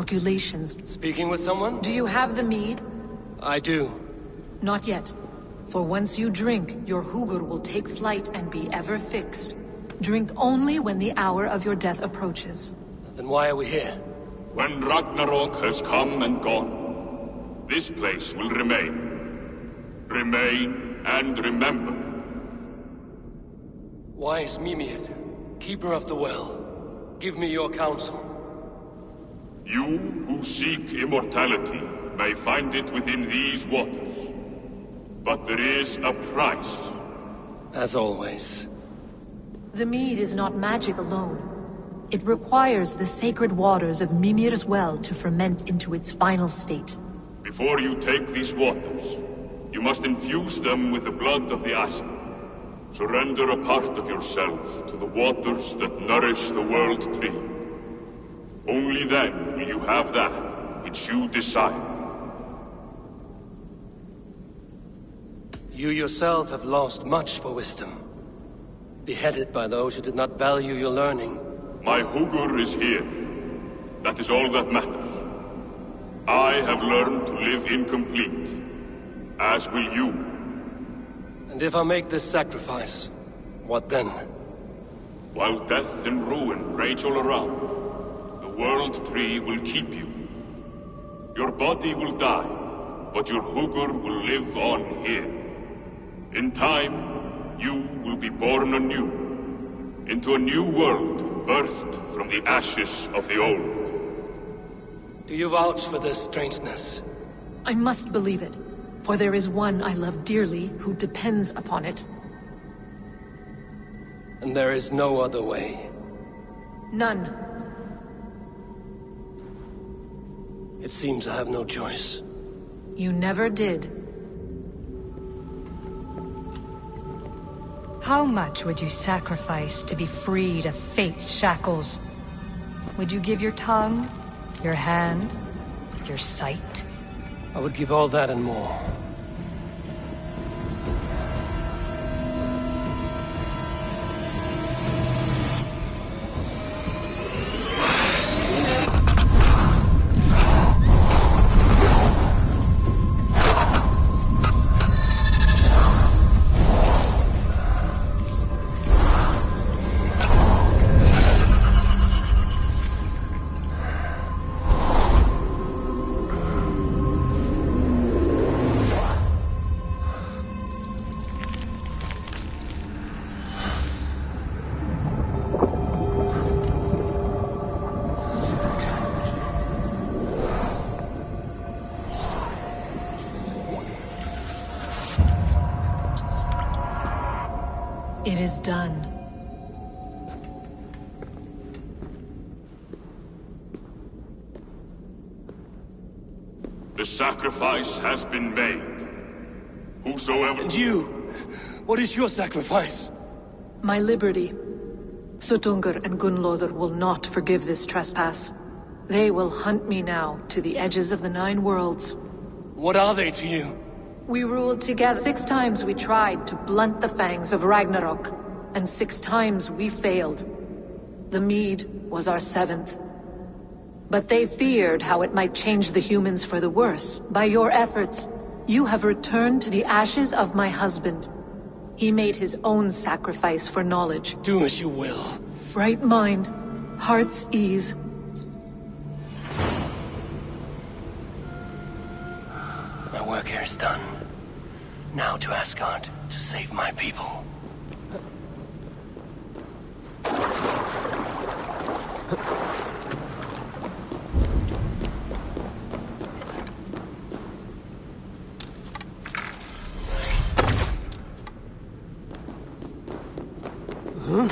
calculations. Speaking with someone? Do you have the mead? I do. Not yet. For once you drink, your Hugur will take flight and be ever fixed. Drink only when the hour of your death approaches. Then why are we here? When Ragnarok has come and gone, this place will remain. Remain and remember. Wise Mimir, keeper of the well, give me your counsel. You who seek immortality may find it within these waters. But there is a price. As always. The mead is not magic alone. It requires the sacred waters of Mimir's well to ferment into its final state. Before you take these waters, you must infuse them with the blood of the Asa. Surrender a part of yourself to the waters that nourish the World Tree. Only then will you have that which you desire. You yourself have lost much for wisdom. Beheaded by those who did not value your learning. My Hugur is here. That is all that matters. I have learned to live incomplete, as will you. And if I make this sacrifice, what then? While death and ruin rage all around, the World Tree will keep you. Your body will die, but your Hugur will live on here. In time, you will be born anew, into a new world birthed from the ashes of the old. Do you vouch for this strangeness? I must believe it, for there is one I love dearly who depends upon it. And there is no other way? None. It seems I have no choice. You never did. How much would you sacrifice to be freed of fate's shackles? Would you give your tongue, your hand, your sight? I would give all that and more. It is done. The sacrifice has been made. Whosoever— And you? What is your sacrifice? My liberty. Suttungr and Gunnlóðr will not forgive this trespass. They will hunt me now to the edges of the 9 worlds. What are they to you? We ruled together. 6 times we tried to blunt the fangs of Ragnarok, and 6 times we failed. The mead was our 7th. But they feared how it might change the humans for the worse. By your efforts, you have returned to the ashes of my husband. He made his own sacrifice for knowledge. Do as you will. Right mind, heart's ease. My work here is done. Now to Asgard to save my people. Huh?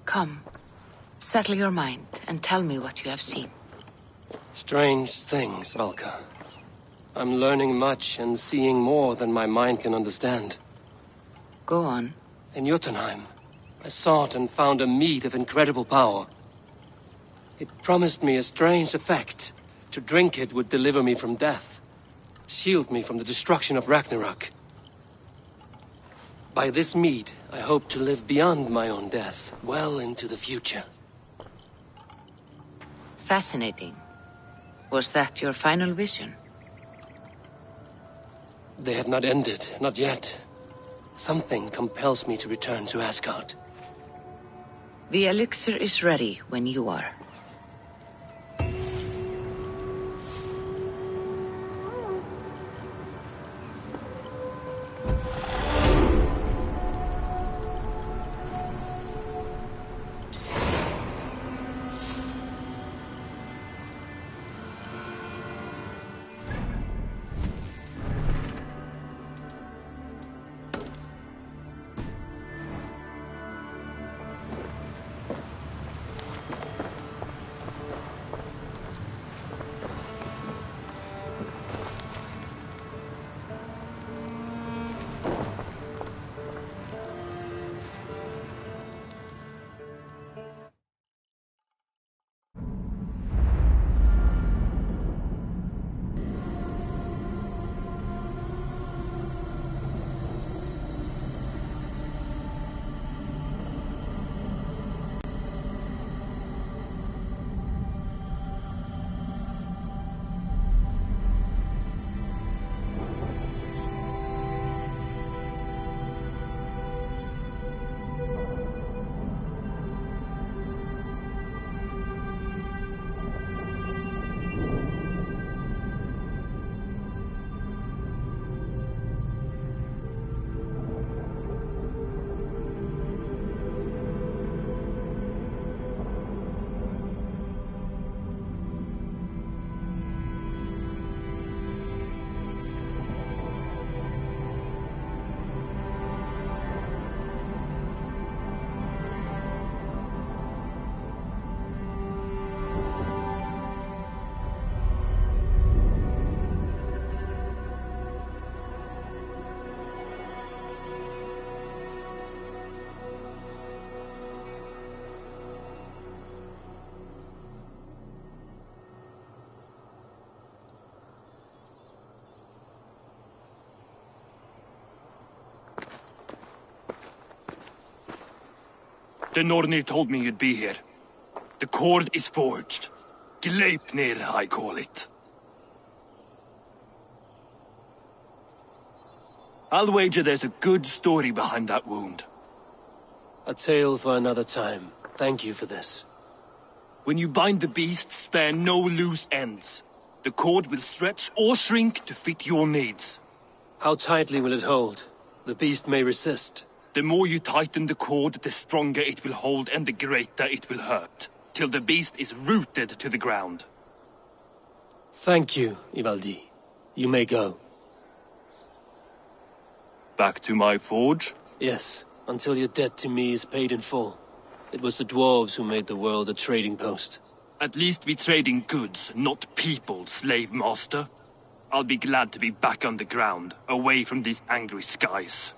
Come, settle your mind and tell me what you have seen. Strange things, Valka. I'm learning much and seeing more than my mind can understand. Go on. In Jotunheim, I sought and found a mead of incredible power. It promised me a strange effect. To drink it would deliver me from death, shield me from the destruction of Ragnarok. By this mead, I hope to live beyond my own death, well into the future. Fascinating. Was that your final vision? They have not ended, not yet. Something compels me to return to Asgard. The elixir is ready when you are. The Nornir told me you'd be here. The cord is forged. Gleipnir, I call it. I'll wager there's a good story behind that wound. A tale for another time. Thank you for this. When you bind the beast, spare no loose ends. The cord will stretch or shrink to fit your needs. How tightly will it hold? The beast may resist. The more you tighten the cord, the stronger it will hold and the greater it will hurt, till the beast is rooted to the ground. Thank you, Ivaldi. You may go. Back to my forge? Yes, until your debt to me is paid in full. It was the dwarves who made the world a trading post. At least we trade in goods, not people, slave master. I'll be glad to be back on the ground, away from these angry skies.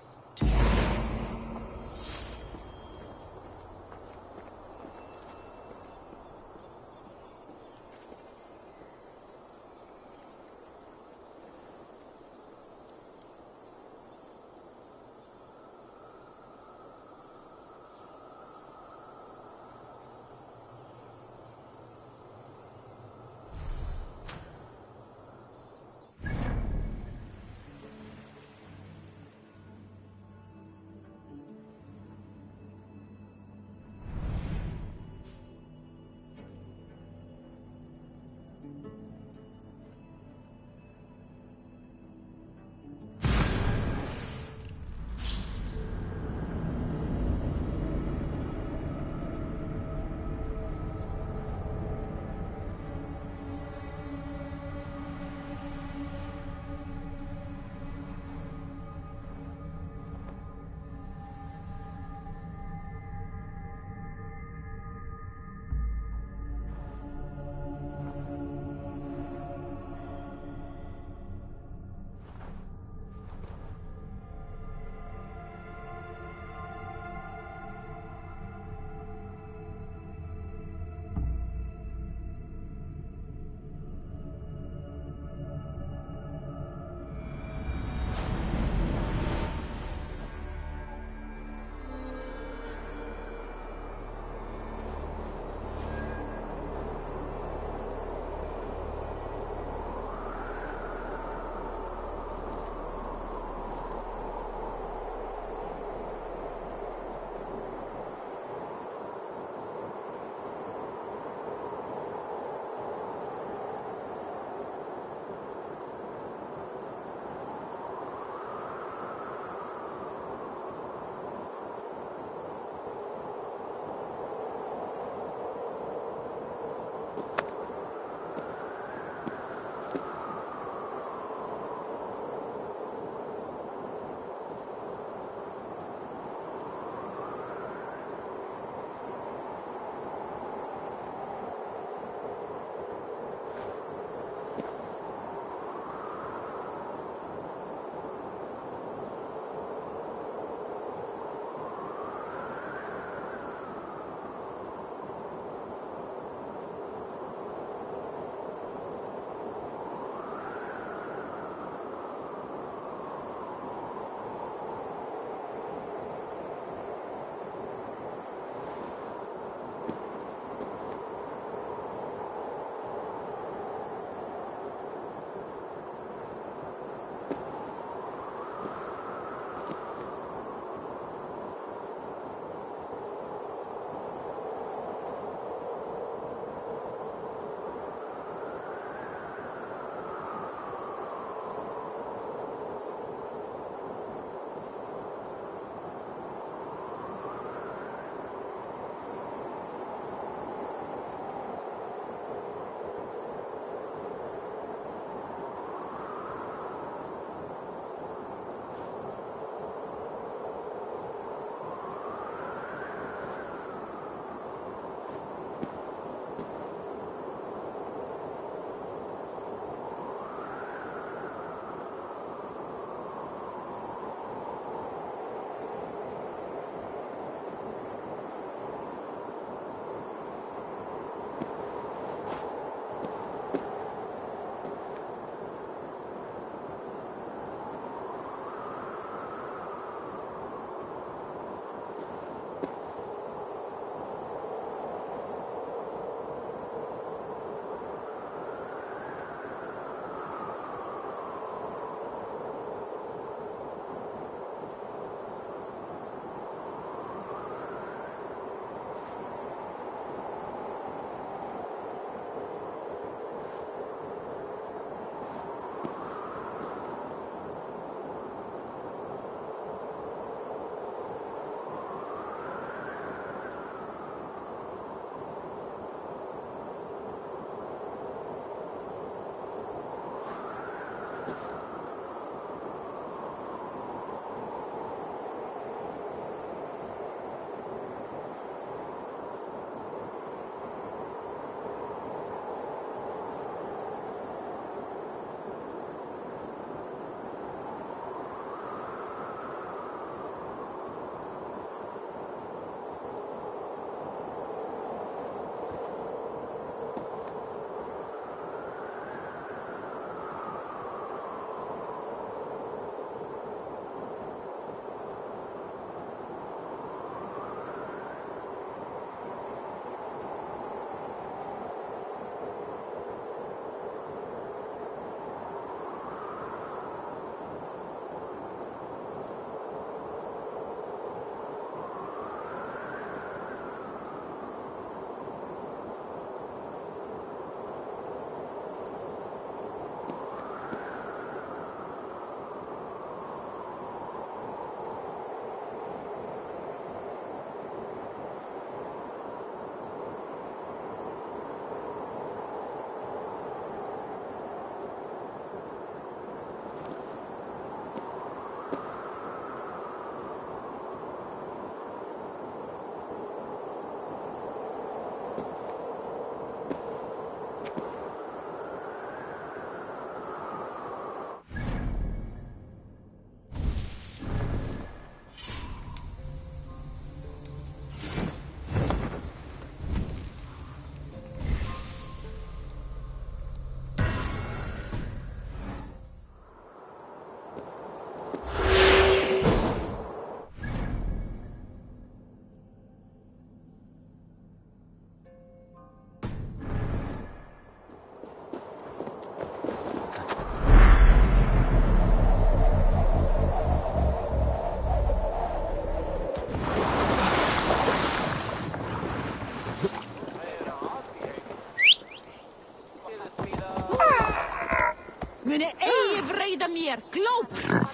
hér, glóp!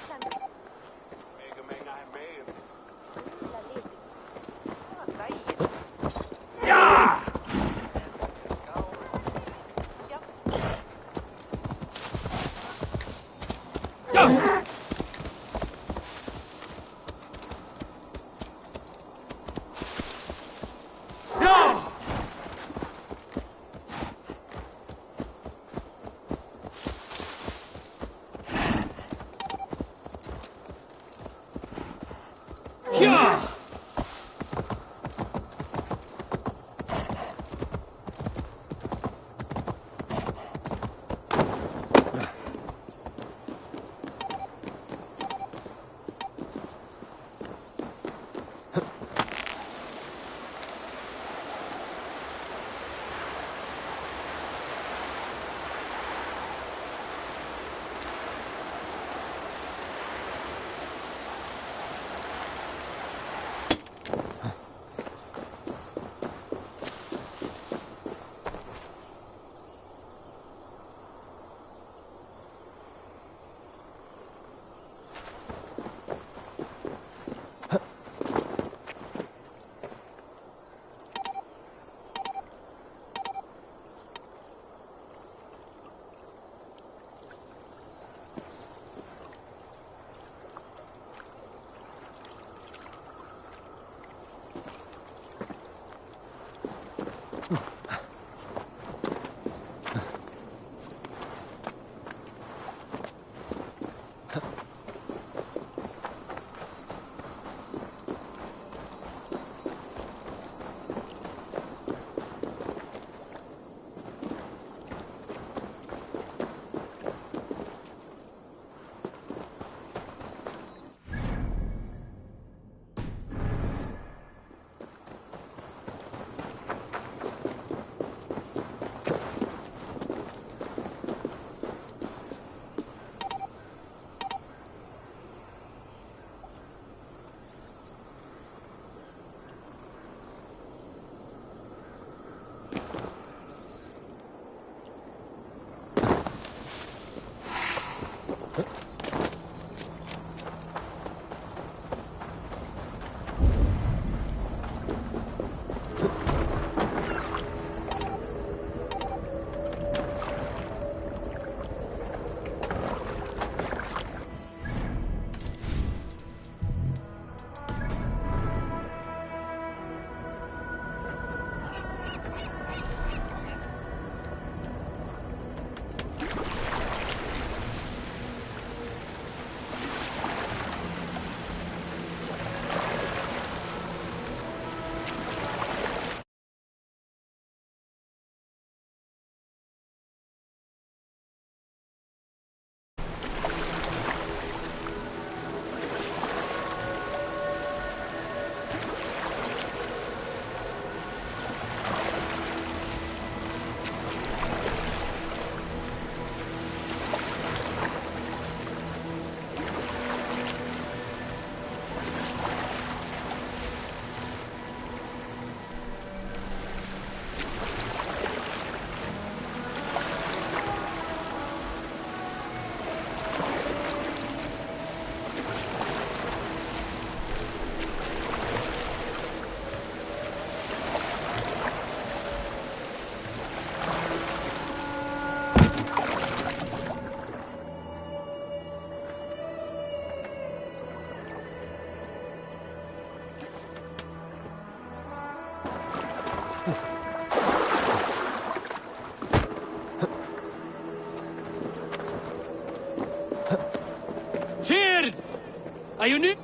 Are you new?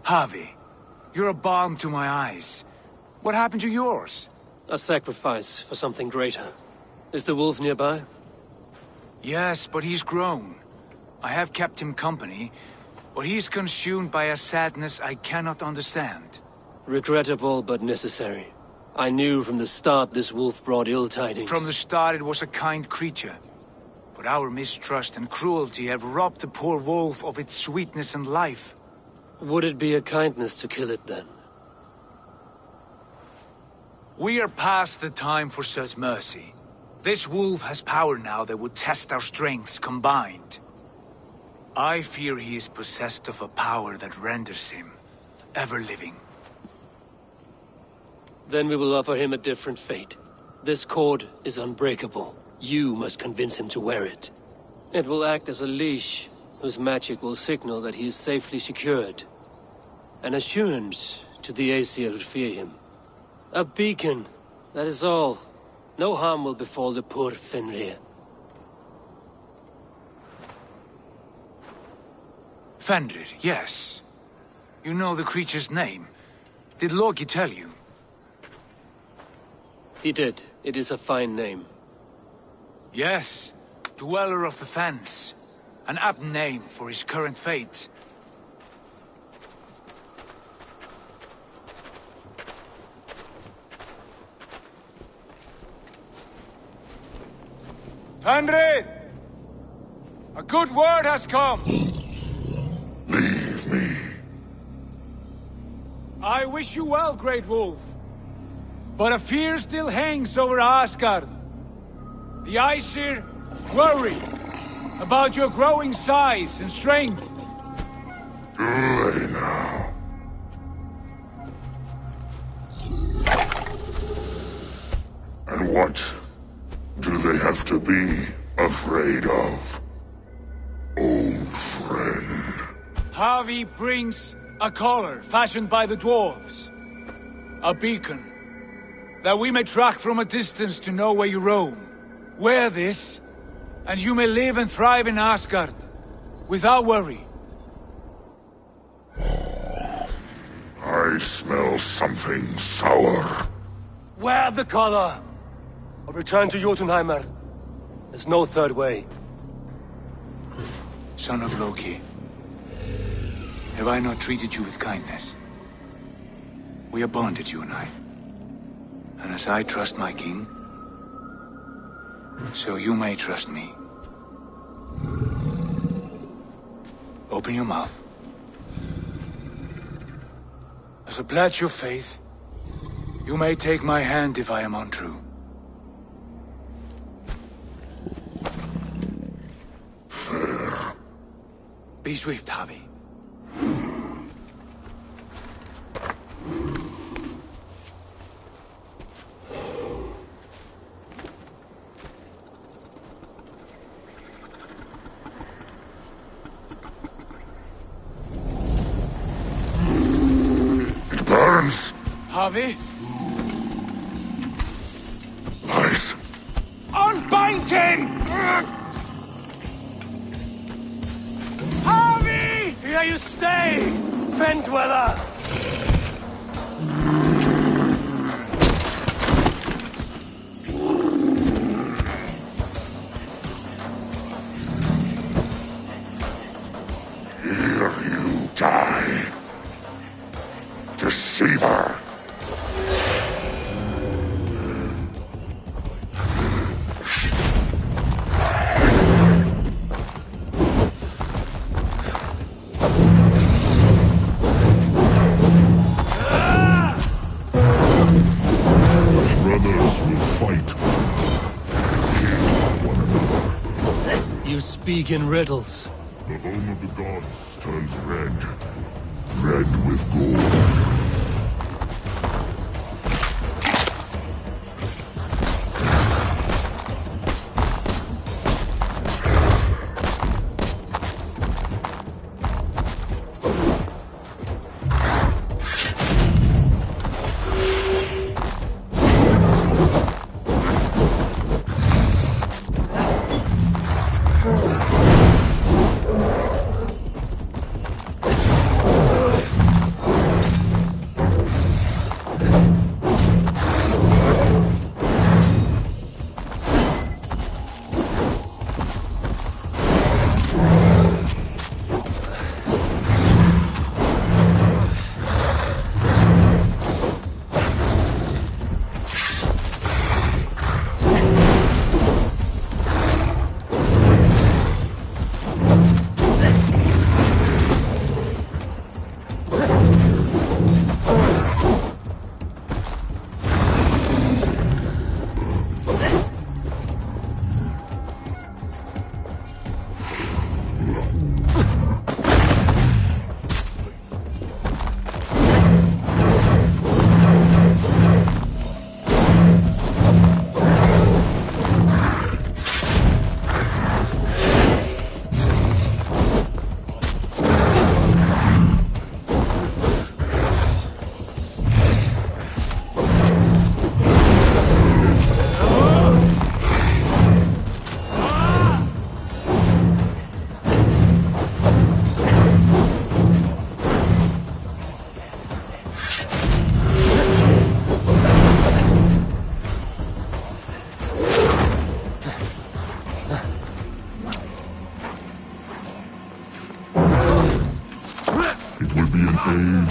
Javi, you're a balm to my eyes. What happened to yours? A sacrifice for something greater. Is the wolf nearby? Yes, but he's grown. I have kept him company, but he's consumed by a sadness I cannot understand. Regrettable, but necessary. I knew from the start this wolf brought ill tidings. From the start it was a kind creature. But our mistrust and cruelty have robbed the poor wolf of its sweetness and life. Would it be a kindness to kill it, then? We are past the time for such mercy. This wolf has power now that would test our strengths combined. I fear he is possessed of a power that renders him ever-living. Then we will offer him a different fate. This cord is unbreakable. You must convince him to wear it. It will act as a leash, whose magic will signal that he is safely secured. An assurance to the Aesir who fear him. A beacon, that is all. No harm will befall the poor Fenrir. Fenrir, yes. You know the creature's name. Did Loki tell you? He did. It is a fine name. Yes. Dweller of the Fens. An apt name for his current fate. Fenrir! A good word has come! Leave me. I wish you well, Great Wolf. But a fear still hangs over Asgard. The Aesir worry about your growing size and strength. Do they now? And what do they have to be afraid of? Old friend. Javi brings a collar fashioned by the dwarves. A beacon. That we may track from a distance to know where you roam. Wear this, and you may live and thrive in Asgard, without worry. I smell something sour. Wear the collar! Or return to Jotunheimer. There's no third way. Son of Loki, have I not treated you with kindness? We are bonded, you and I. And as I trust my king, so you may trust me. Open your mouth. As a pledge of faith, you may take my hand if I am untrue. Fair. Be swift, Javi. Javi? Nice. Unbind him! Javi! Here you stay, Fen Dweller! Here you die. Deceiver. Speak in riddles. The home of the gods turns red. Red with gold.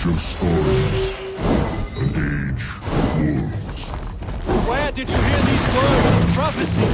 of storms, an age of wolves. Where did you hear these words of prophecy?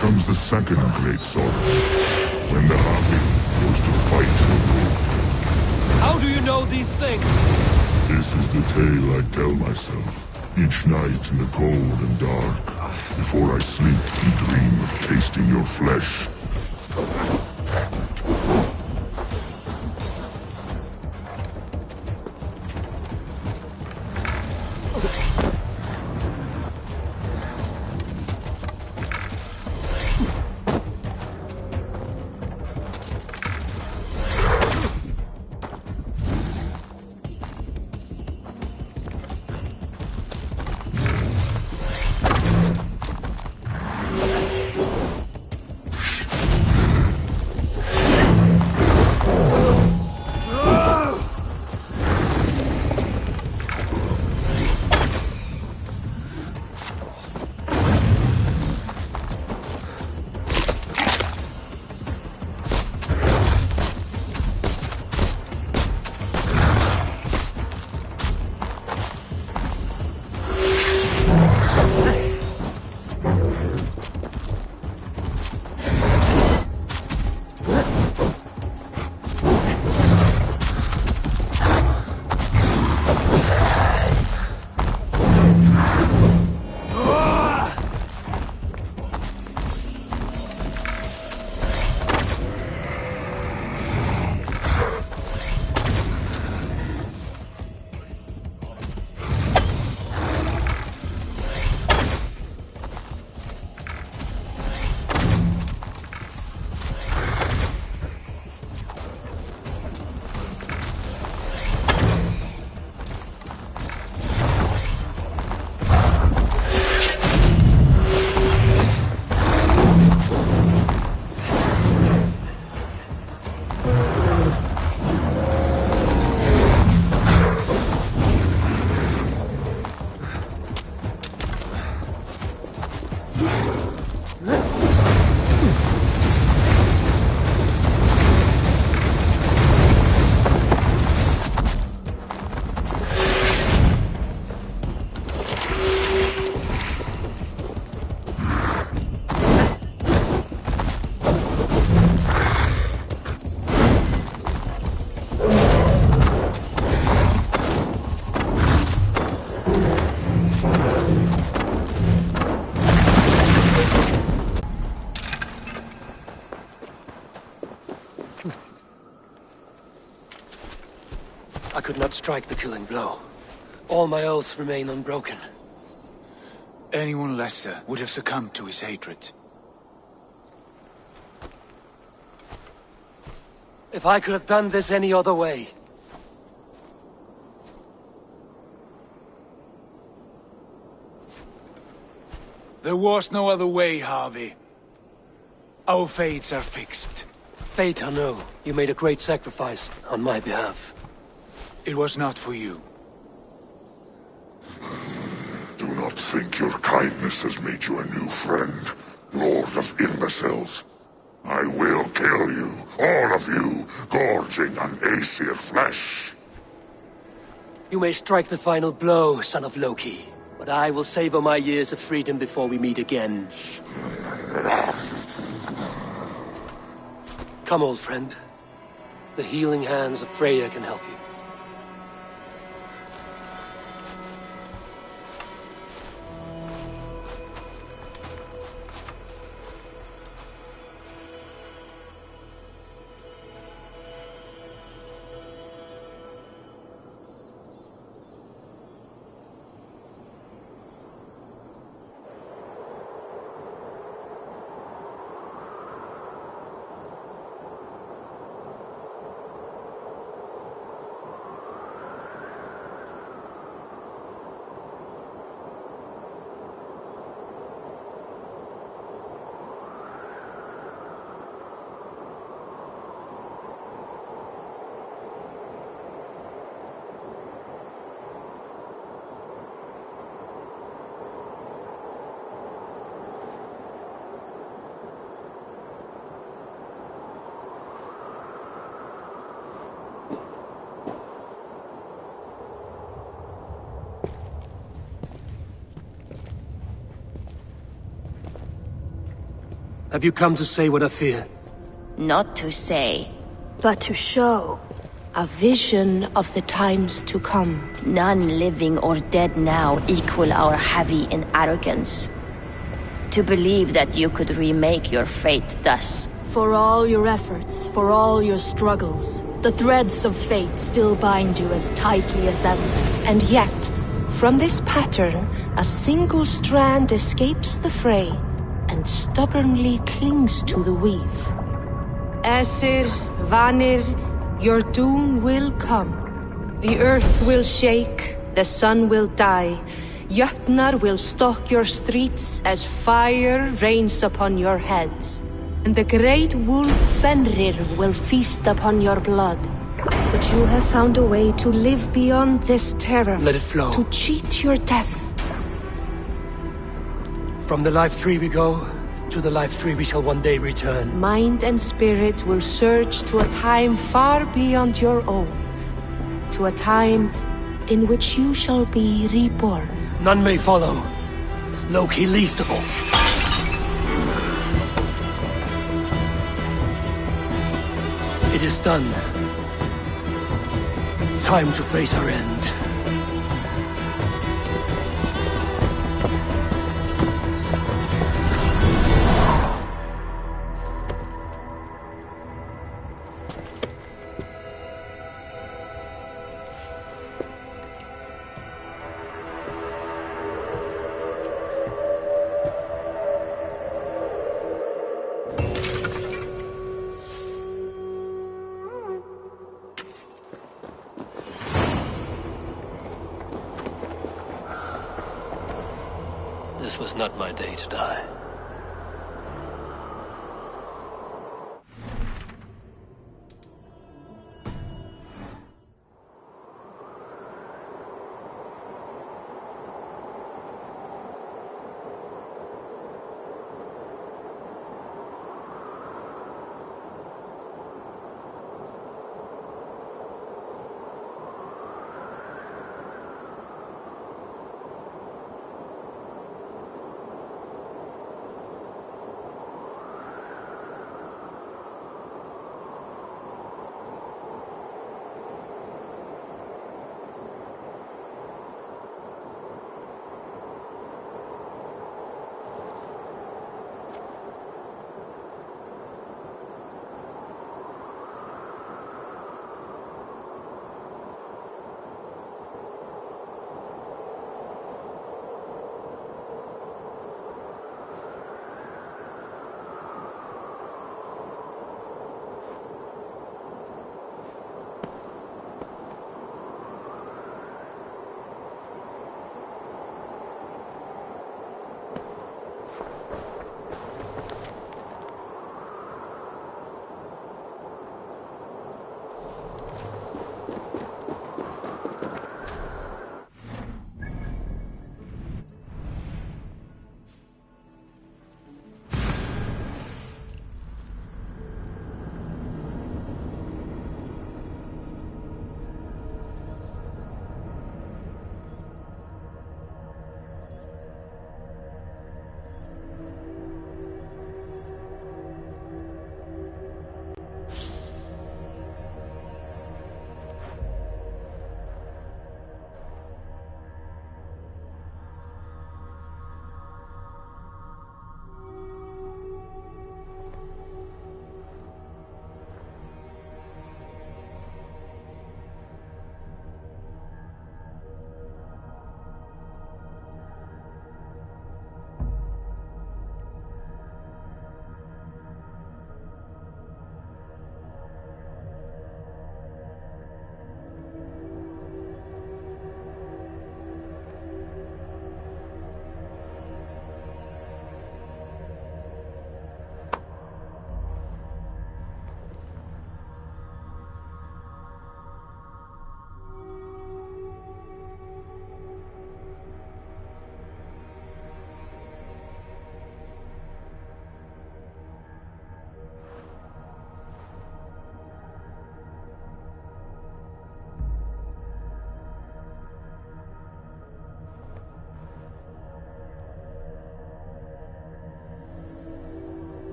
Comes the second great sorrow, when the Harpy goes to fight the wolf. How do you know these things? This is the tale I tell myself, each night in the cold and dark. Before I sleep and dream of tasting your flesh. I could not strike the killing blow. All my oaths remain unbroken. Anyone lesser would have succumbed to his hatred. If I could have done this any other way. There was no other way, Harvey. Our fates are fixed. Fate or no, you made a great sacrifice on my behalf. It was not for you. Do not think your kindness has made you a new friend, Lord of Imbeciles. I will kill you, all of you, gorging on Aesir flesh. You may strike the final blow, son of Loki, but I will savor my years of freedom before we meet again. Come, old friend. The healing hands of Freya can help you. Have you come to say what I fear? Not to say, but to show. A vision of the times to come. None living or dead now equal our heavy in arrogance. To believe that you could remake your fate thus. For all your efforts, for all your struggles, the threads of fate still bind you as tightly as ever. And yet, from this pattern, a single strand escapes the fray and stubbornly clings to the weave. Aesir, Vanir, your doom will come. The earth will shake, the sun will die, Jötnar will stalk your streets as fire rains upon your heads. And the great wolf Fenrir will feast upon your blood. But you have found a way to live beyond this terror. Let it flow. To cheat your death. From the life tree we go, to the life tree we shall one day return. Mind and spirit will surge to a time far beyond your own. To a time in which you shall be reborn. None may follow. Loki least of all. It is done. Time to face our end. This was not my day to die.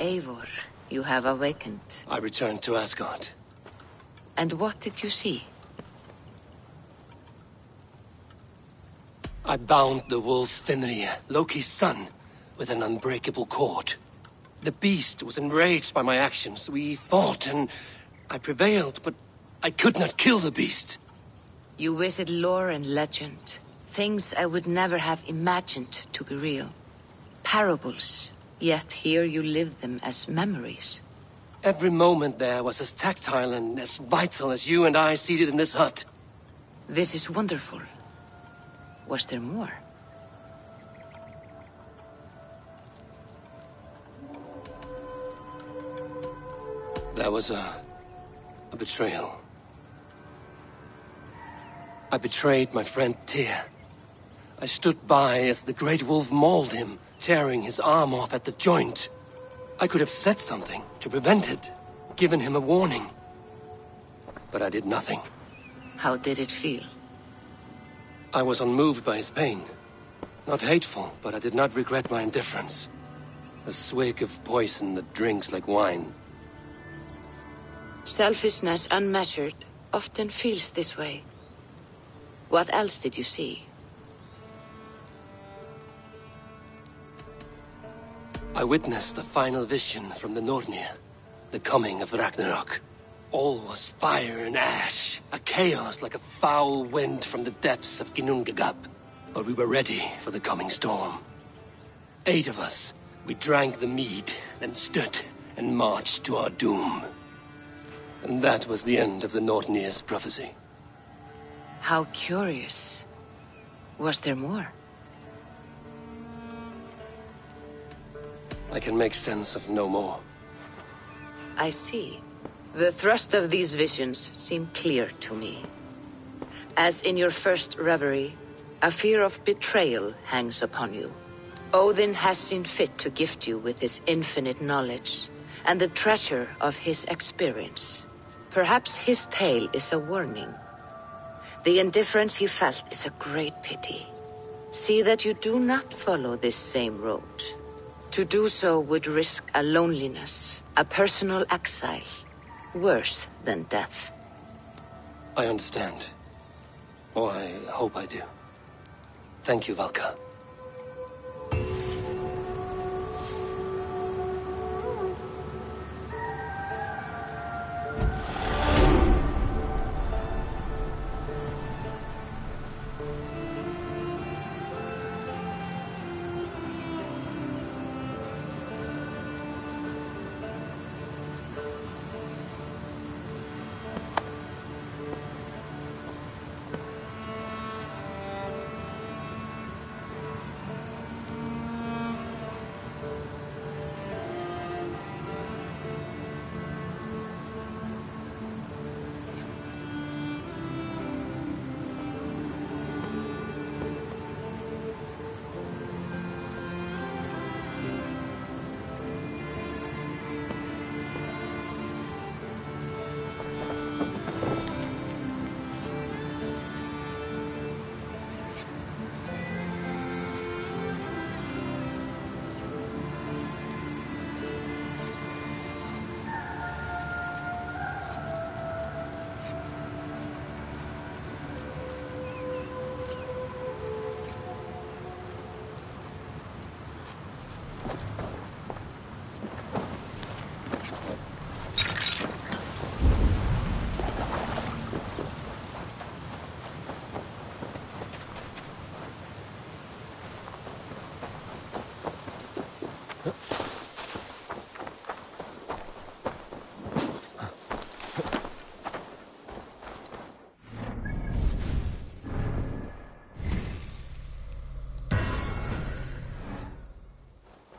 Eivor, you have awakened. I returned to Asgard. And what did you see? I bound the wolf Fenrir, Loki's son, with an unbreakable cord. The beast was enraged by my actions. We fought, and I prevailed, but I could not kill the beast. You visit lore and legend. Things I would never have imagined to be real. Parables, yet here you live them as memories. Every moment there was as tactile and as vital as you and I seated in this hut. This is wonderful. Was there more? There was a betrayal. I betrayed my friend Tyr. I stood by as the great wolf mauled him, tearing his arm off at the joint. I could have said something to prevent it, given him a warning. But I did nothing. How did it feel? I was unmoved by his pain. Not hateful, but I did not regret my indifference. A swig of poison that drinks like wine. Selfishness unmeasured often feels this way. What else did you see? I witnessed a final vision from the Nornir, the coming of Ragnarok. All was fire and ash, a chaos like a foul wind from the depths of Ginnungagap. But we were ready for the coming storm. 8 of us, we drank the mead, then stood and marched to our doom. And that was the end of the Nornir's prophecy. How curious. Was there more? I can make sense of no more. I see. The thrust of these visions seem clear to me. As in your first reverie, a fear of betrayal hangs upon you. Odin has seen fit to gift you with his infinite knowledge and the treasure of his experience. Perhaps his tale is a warning. The indifference he felt is a great pity. See that you do not follow this same road. To do so would risk a loneliness, a personal exile, worse than death. I understand. Or I hope I do. Thank you, Valka.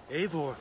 Eivor.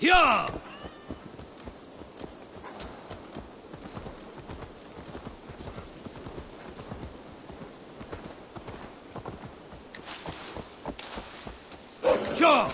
Yeah! Sure!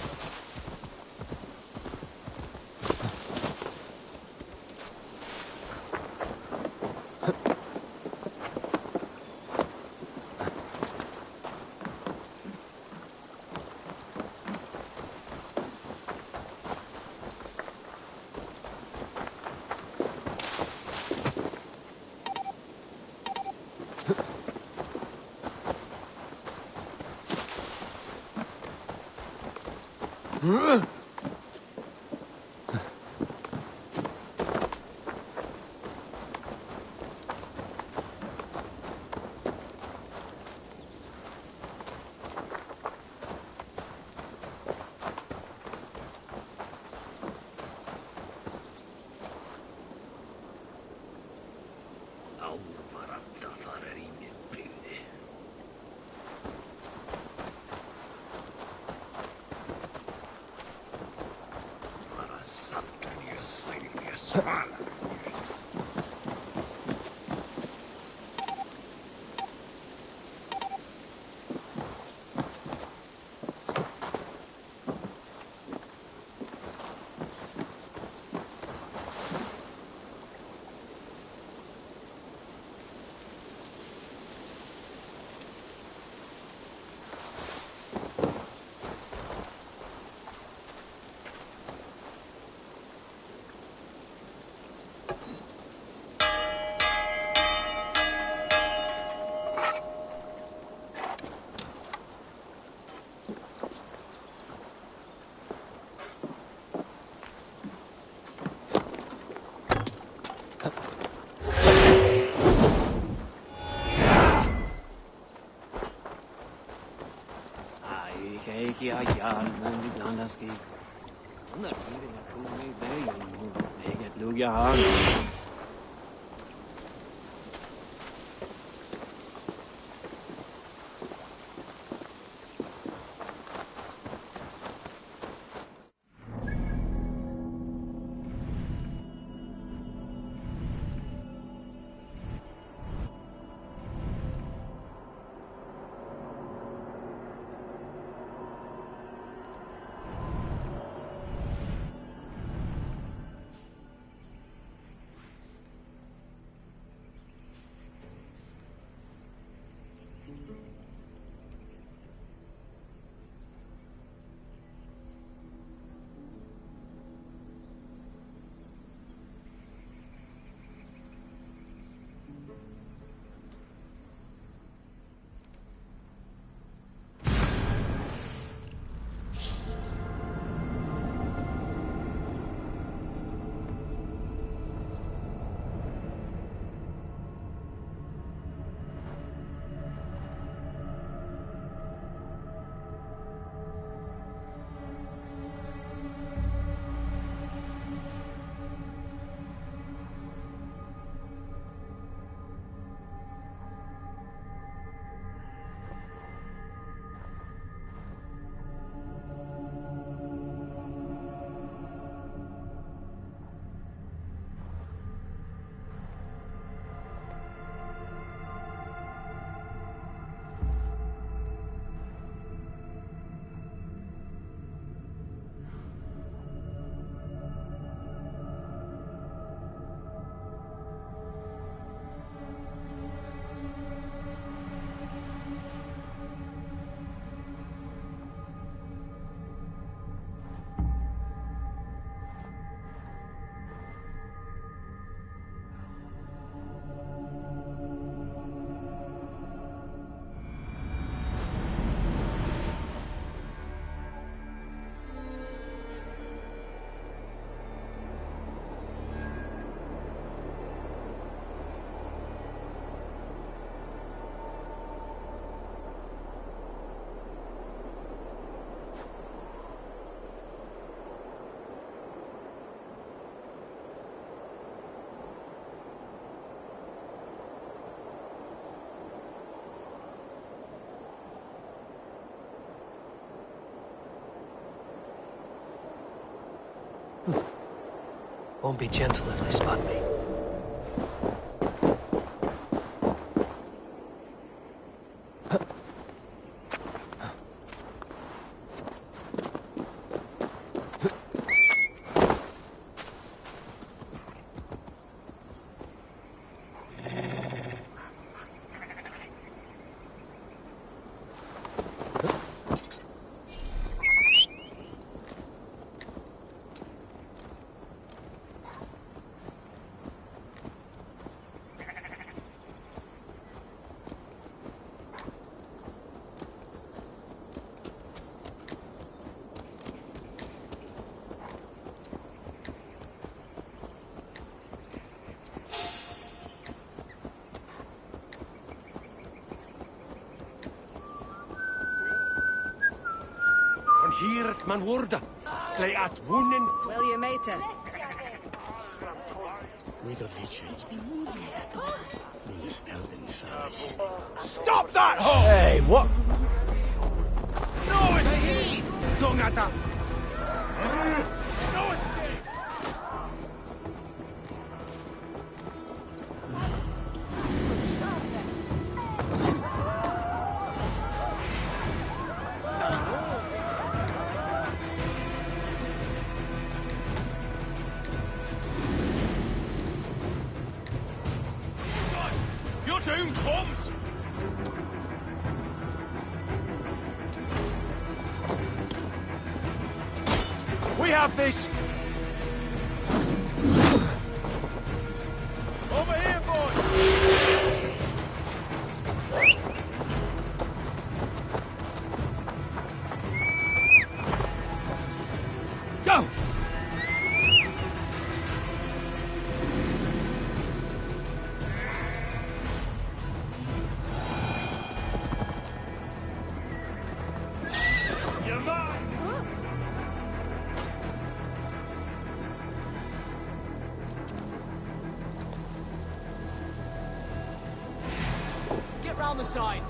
Won't be gentle if they spot me. Hier man worden. Slay at wonen. Wel je meten. Stop that hole! Hey, what? No escape! Dongata! No escape! Your doom comes! We have this! Over here, boys! Go! You're mine! Get round the side.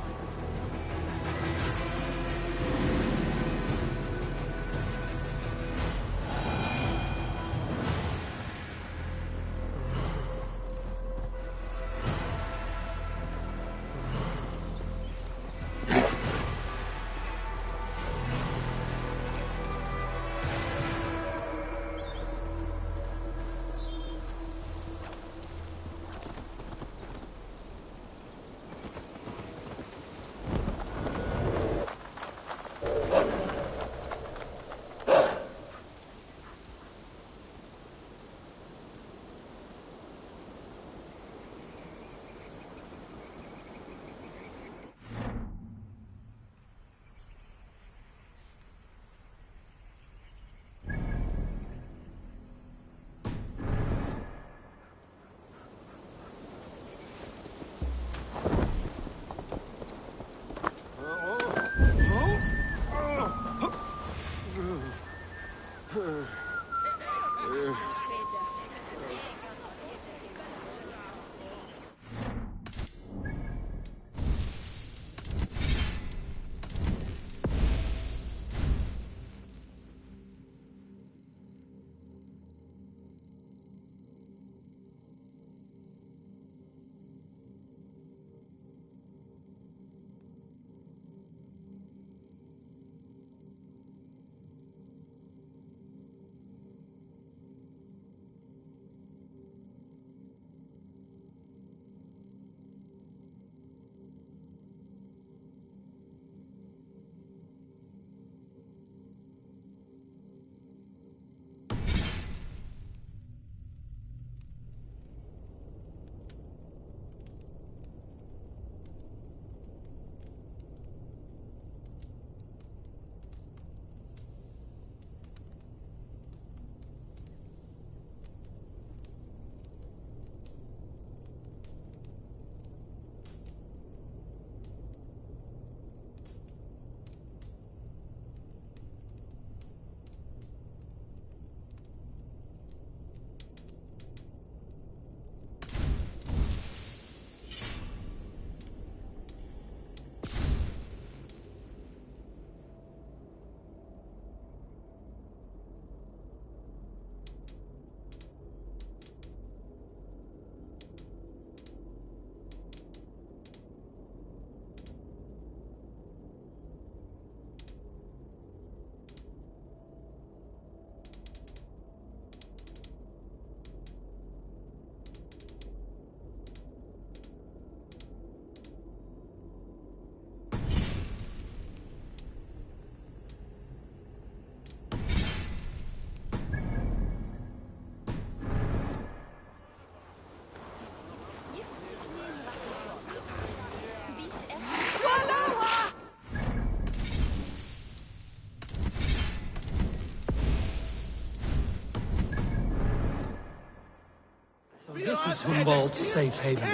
is Humboldt's safe haven?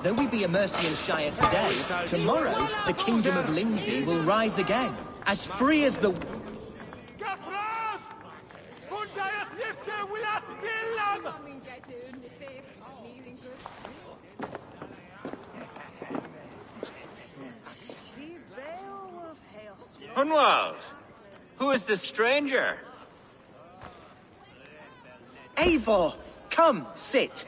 Though we be a Mercian Shire today, tomorrow the Kingdom of Lindsay will rise again, as free as the... Hunwald, who is this stranger? Eivor, come, sit.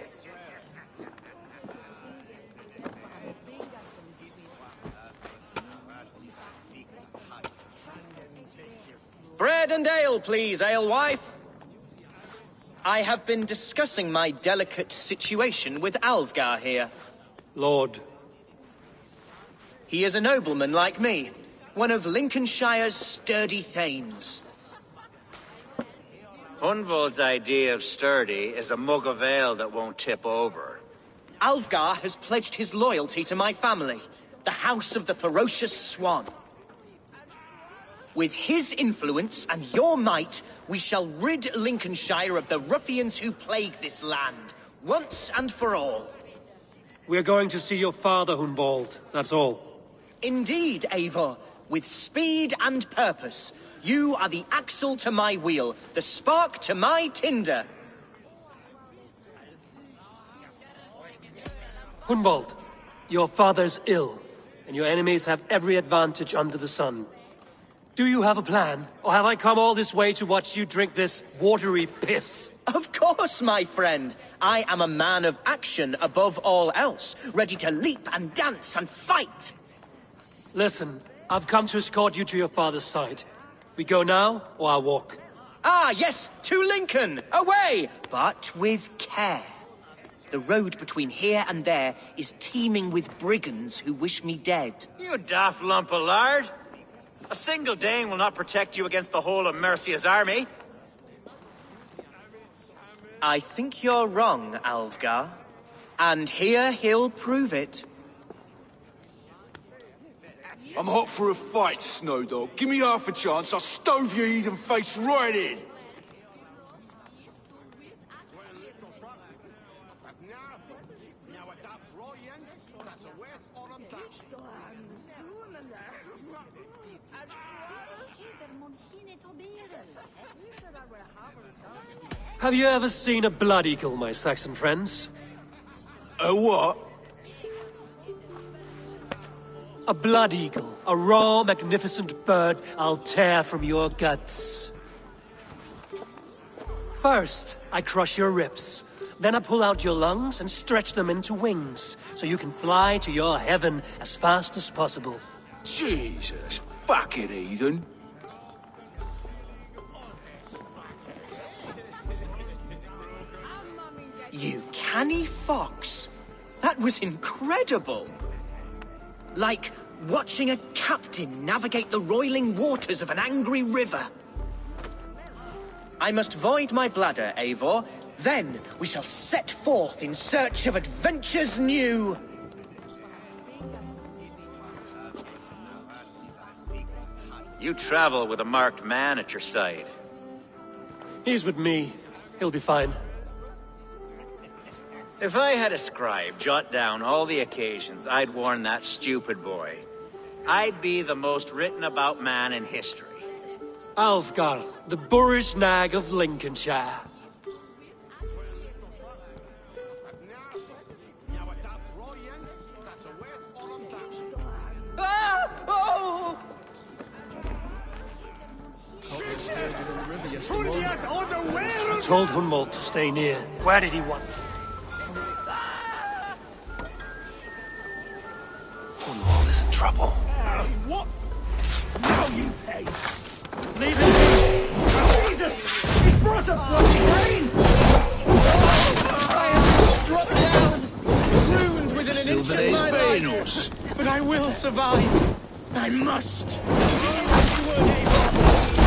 Bread and ale, please, alewife. I have been discussing my delicate situation with Alvgar here. Lord. He is a nobleman like me, one of Lincolnshire's sturdy thanes. Hunwald's idea of sturdy is a mug of ale that won't tip over. Alvgar has pledged his loyalty to my family, the House of the Ferocious Swan. With his influence and your might, we shall rid Lincolnshire of the ruffians who plague this land, once and for all. We're going to see your father, Hunwald, that's all. Indeed, Eivor, with speed and purpose. You are the axle to my wheel, the spark to my tinder. Hunwald, your father's ill, and your enemies have every advantage under the sun. Do you have a plan, or have I come all this way to watch you drink this watery piss? Of course, my friend. I am a man of action above all else, ready to leap and dance and fight. Listen, I've come to escort you to your father's side. We go now, or I'll walk? Ah, yes, to Lincoln! Away! But with care. The road between here and there is teeming with brigands who wish me dead. You daft lump of lard! A single Dane will not protect you against the whole of Mercia's army. I think you're wrong, Alvgar. And here he'll prove it. I'm hot for a fight, Snowdog. Give me half a chance, I'll stove your heathen face right in. Have you ever seen a blood eagle, my Saxon friends? A what? A blood eagle. A raw, magnificent bird I'll tear from your guts. First, I crush your ribs. Then I pull out your lungs and stretch them into wings, so you can fly to your heaven as fast as possible. Jesus, fucking heathen. You canny fox. That was incredible. Like watching a captain navigate the roiling waters of an angry river. I must void my bladder, Eivor. Then we shall set forth in search of adventures new. You travel with a marked man at your side. He's with me. He'll be fine. If I had a scribe jot down all the occasions I'd warn that stupid boy, I'd be the most written about man in history. Alvgar, the boorish nag of Lincolnshire. Ah! Oh! I told Hunwald to stay near. Where did he want? Hunwald is in trouble. What? Now you pay. Leave it! Jesus! He brought a bloody pain! I am struck down, swooned within an inch of my life. But I will survive. I must.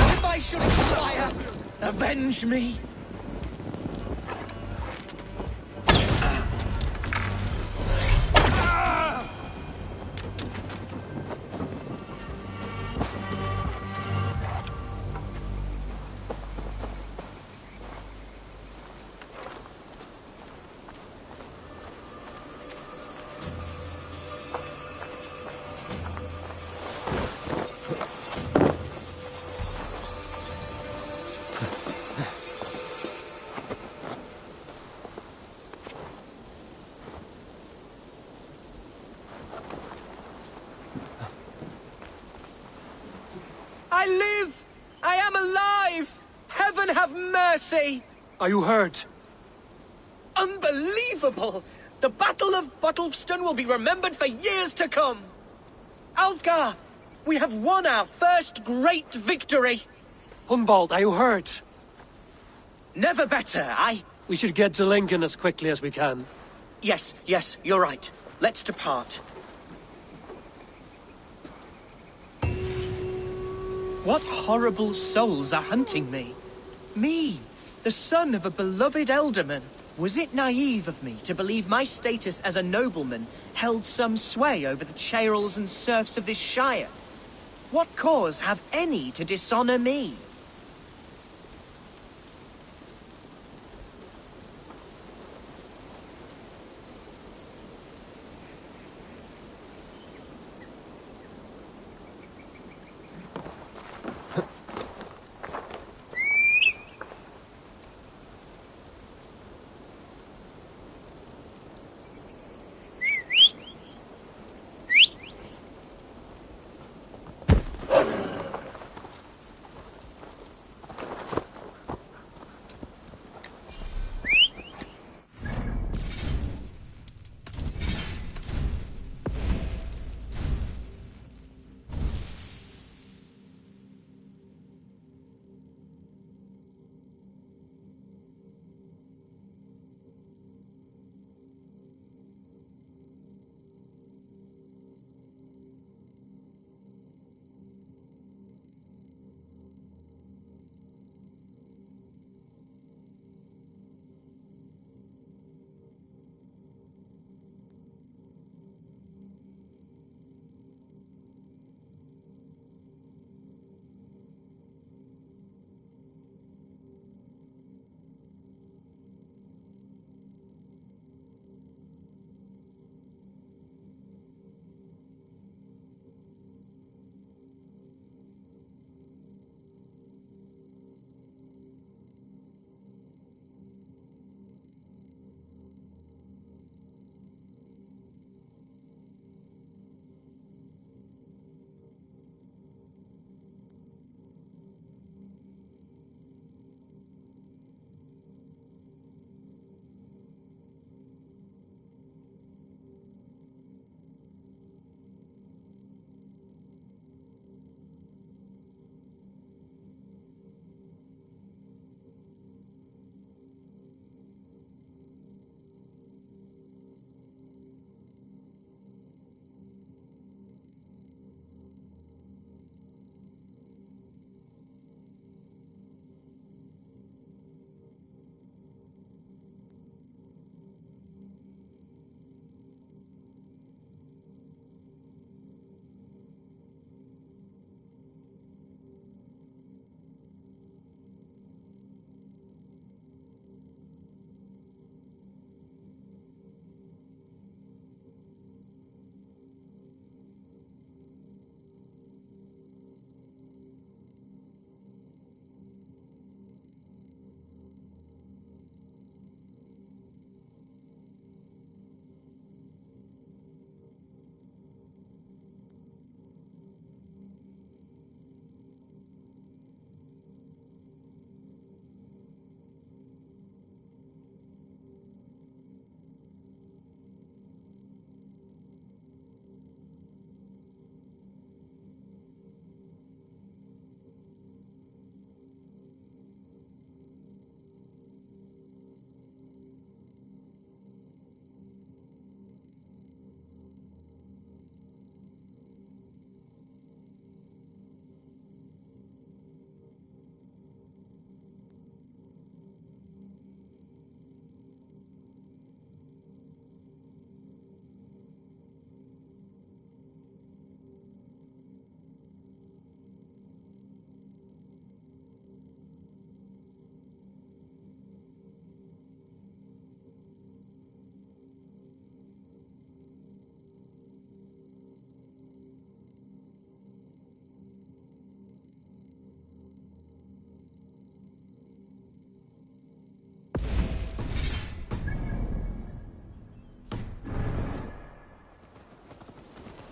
If I should expire, avenge me. have mercy! Are you hurt? Unbelievable! The Battle of Bottlefston will be remembered for years to come! Alfgar, we have won our first great victory! Humboldt, are you hurt? Never better, We should get to Lincoln as quickly as we can. Yes, you're right. Let's depart. What horrible souls are hunting me? Me, the son of a beloved elderman. Was it naive of me to believe my status as a nobleman held some sway over the churls and serfs of this shire? What cause have any to dishonor me?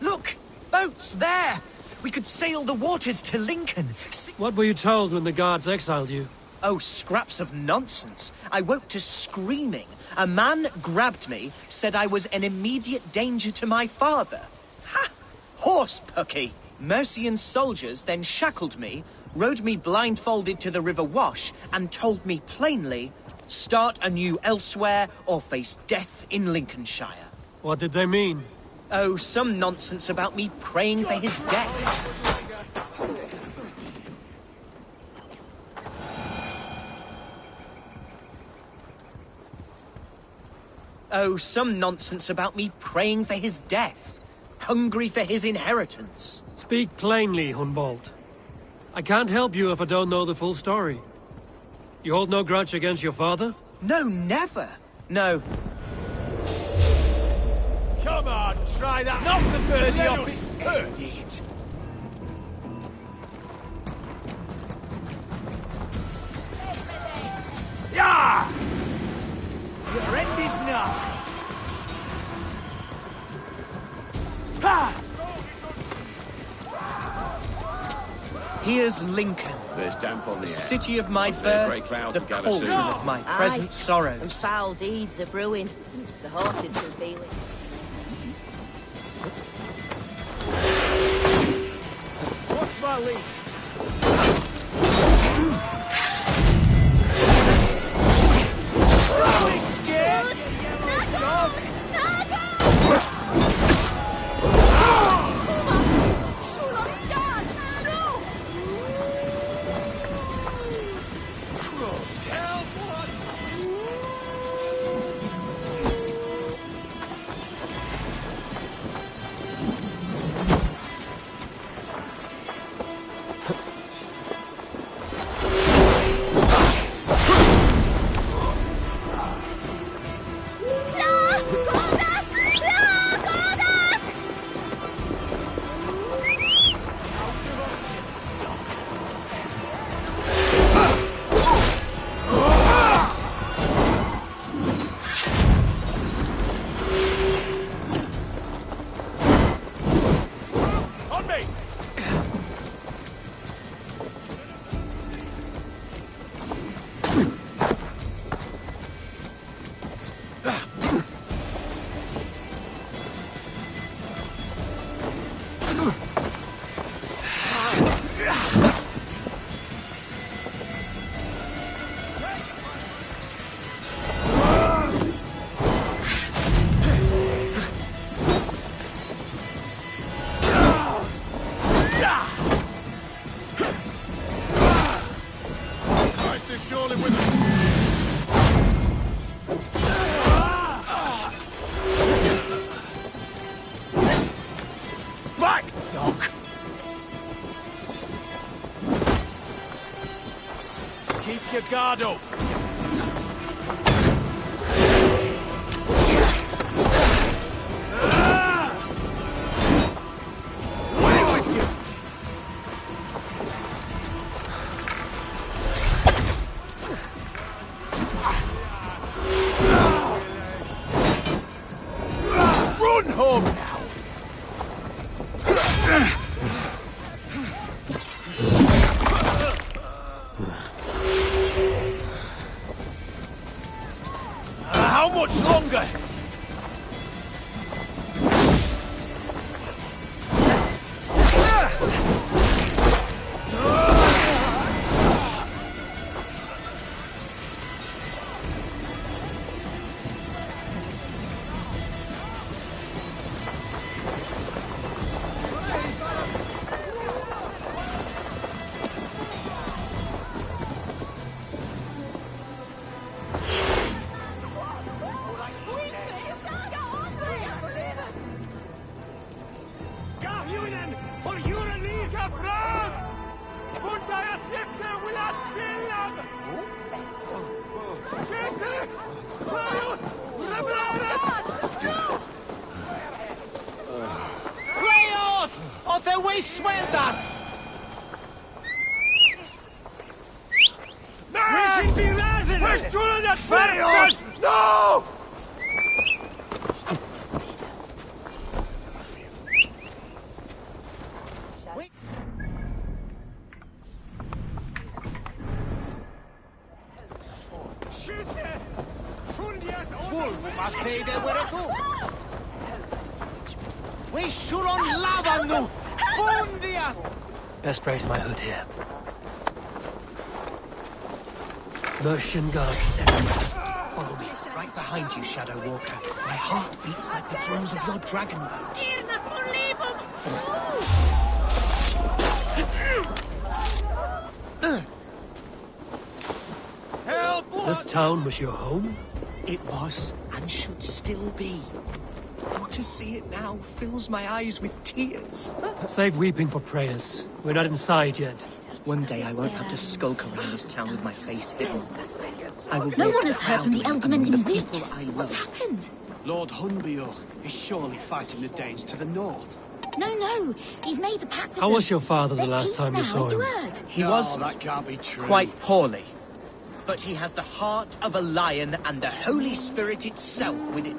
Look! Boats there! We could sail the waters to Lincoln. What were you told when the guards exiled you? Oh, scraps of nonsense. I woke to screaming. A man grabbed me, said I was an immediate danger to my father. Ha! Horse pucky! Mercian soldiers then shackled me, rode me blindfolded to the River Wash, and told me plainly, start anew elsewhere or face death in Lincolnshire. What did they mean? Oh, some nonsense about me praying for his death. Oh, some nonsense about me praying for his death. Hungry for his inheritance. Speak plainly, Hunwald. I can't help you if I don't know the full story. You hold no grudge against your father? No, never. No. Come on, try that. Knock the birdie off its perch. Yeah! Your end is nigh. Ha! Here's Lincoln. There's damp on the air. City of my birth, the cauldron of my present sorrows. And foul deeds are brewing. The horses can feel it. Watch my lead. Really scared? Guard up. Run home now. How much longer? No! Best raise my hood here. Mercian guards everywhere. Follow me. Right behind you, Shadow Walker. My heart beats like the drums of your dragon boat. This town was your home? It was, and should still be. And to see it now fills my eyes with tears. Save weeping for prayers. We're not inside yet. One day I won't have to skulk around this town with my face hidden. I will No one has heard from the Elderman in weeks. What's What's happened? Lord Hunbior is surely fighting the Danes to the north. No. He's made a pact with How them. was your father the There's last peace time you now, saw ain't you him? heard? He No, was that can't be true. quite poorly. But he has the heart of a lion and the Holy Spirit itself within.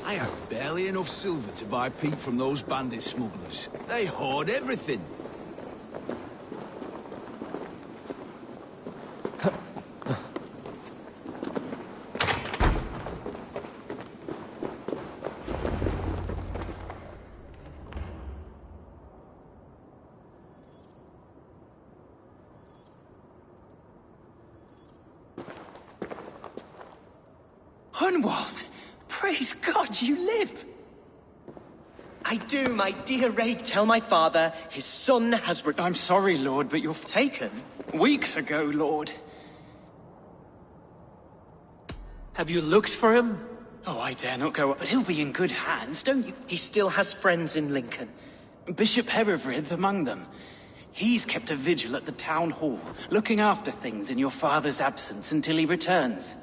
I have barely enough silver to buy peat from those bandit smugglers. They hoard everything. Hunwald! Praise God you live! I do, my dear Ray. Tell my father his son has I'm sorry, Lord, but you're taken. Weeks ago, Lord. Have you looked for him? Oh, I dare not go up, but he'll be in good hands, don't you? He still has friends in Lincoln. Bishop Herefrith among them. He's kept a vigil at the town hall, looking after things in your father's absence until he returns.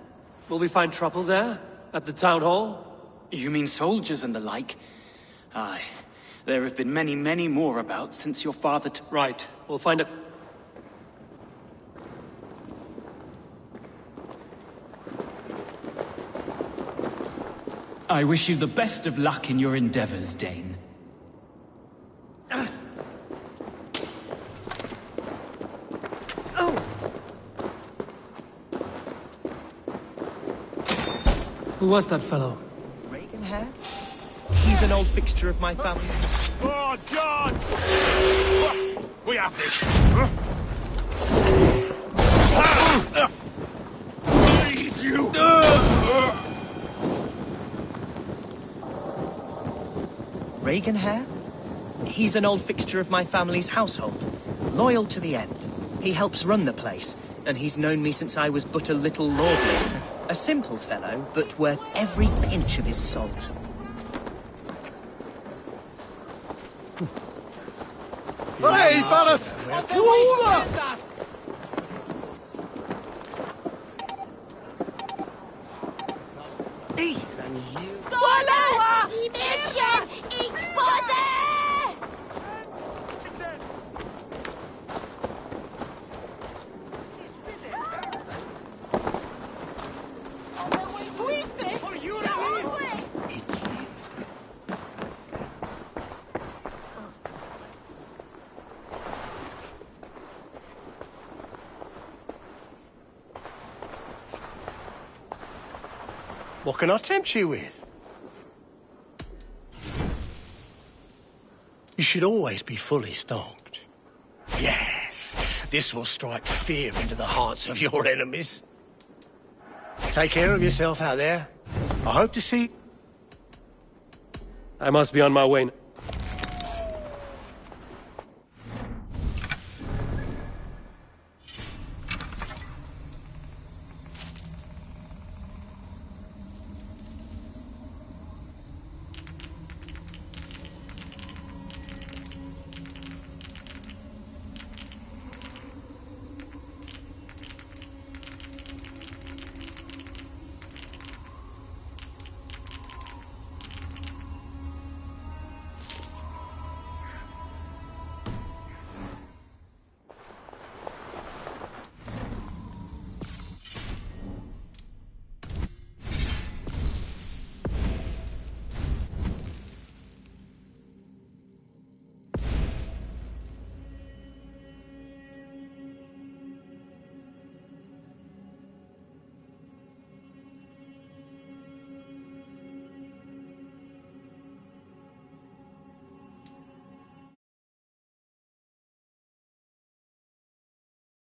Will we find trouble there? At the town hall? You mean soldiers and the like? Aye. There have been many, many more about since your father Right. We'll find a... I wish you the best of luck in your endeavors, Dane. Who was that fellow? Reagan hair? He's an old fixture of my family. Oh, God! We have this. Need you! Reagan hair? He's an old fixture of my family's household. Loyal to the end. He helps run the place, and he's known me since I was but a little lordling. A simple fellow, but worth every pinch of his salt. Hey, fellas! You over! Gola! Idzie! Idź wodę! What can I tempt you with? You should always be fully stocked. Yes, this will strike fear into the hearts of your enemies. Take care of yourself out there. I hope to see... I must be on my way.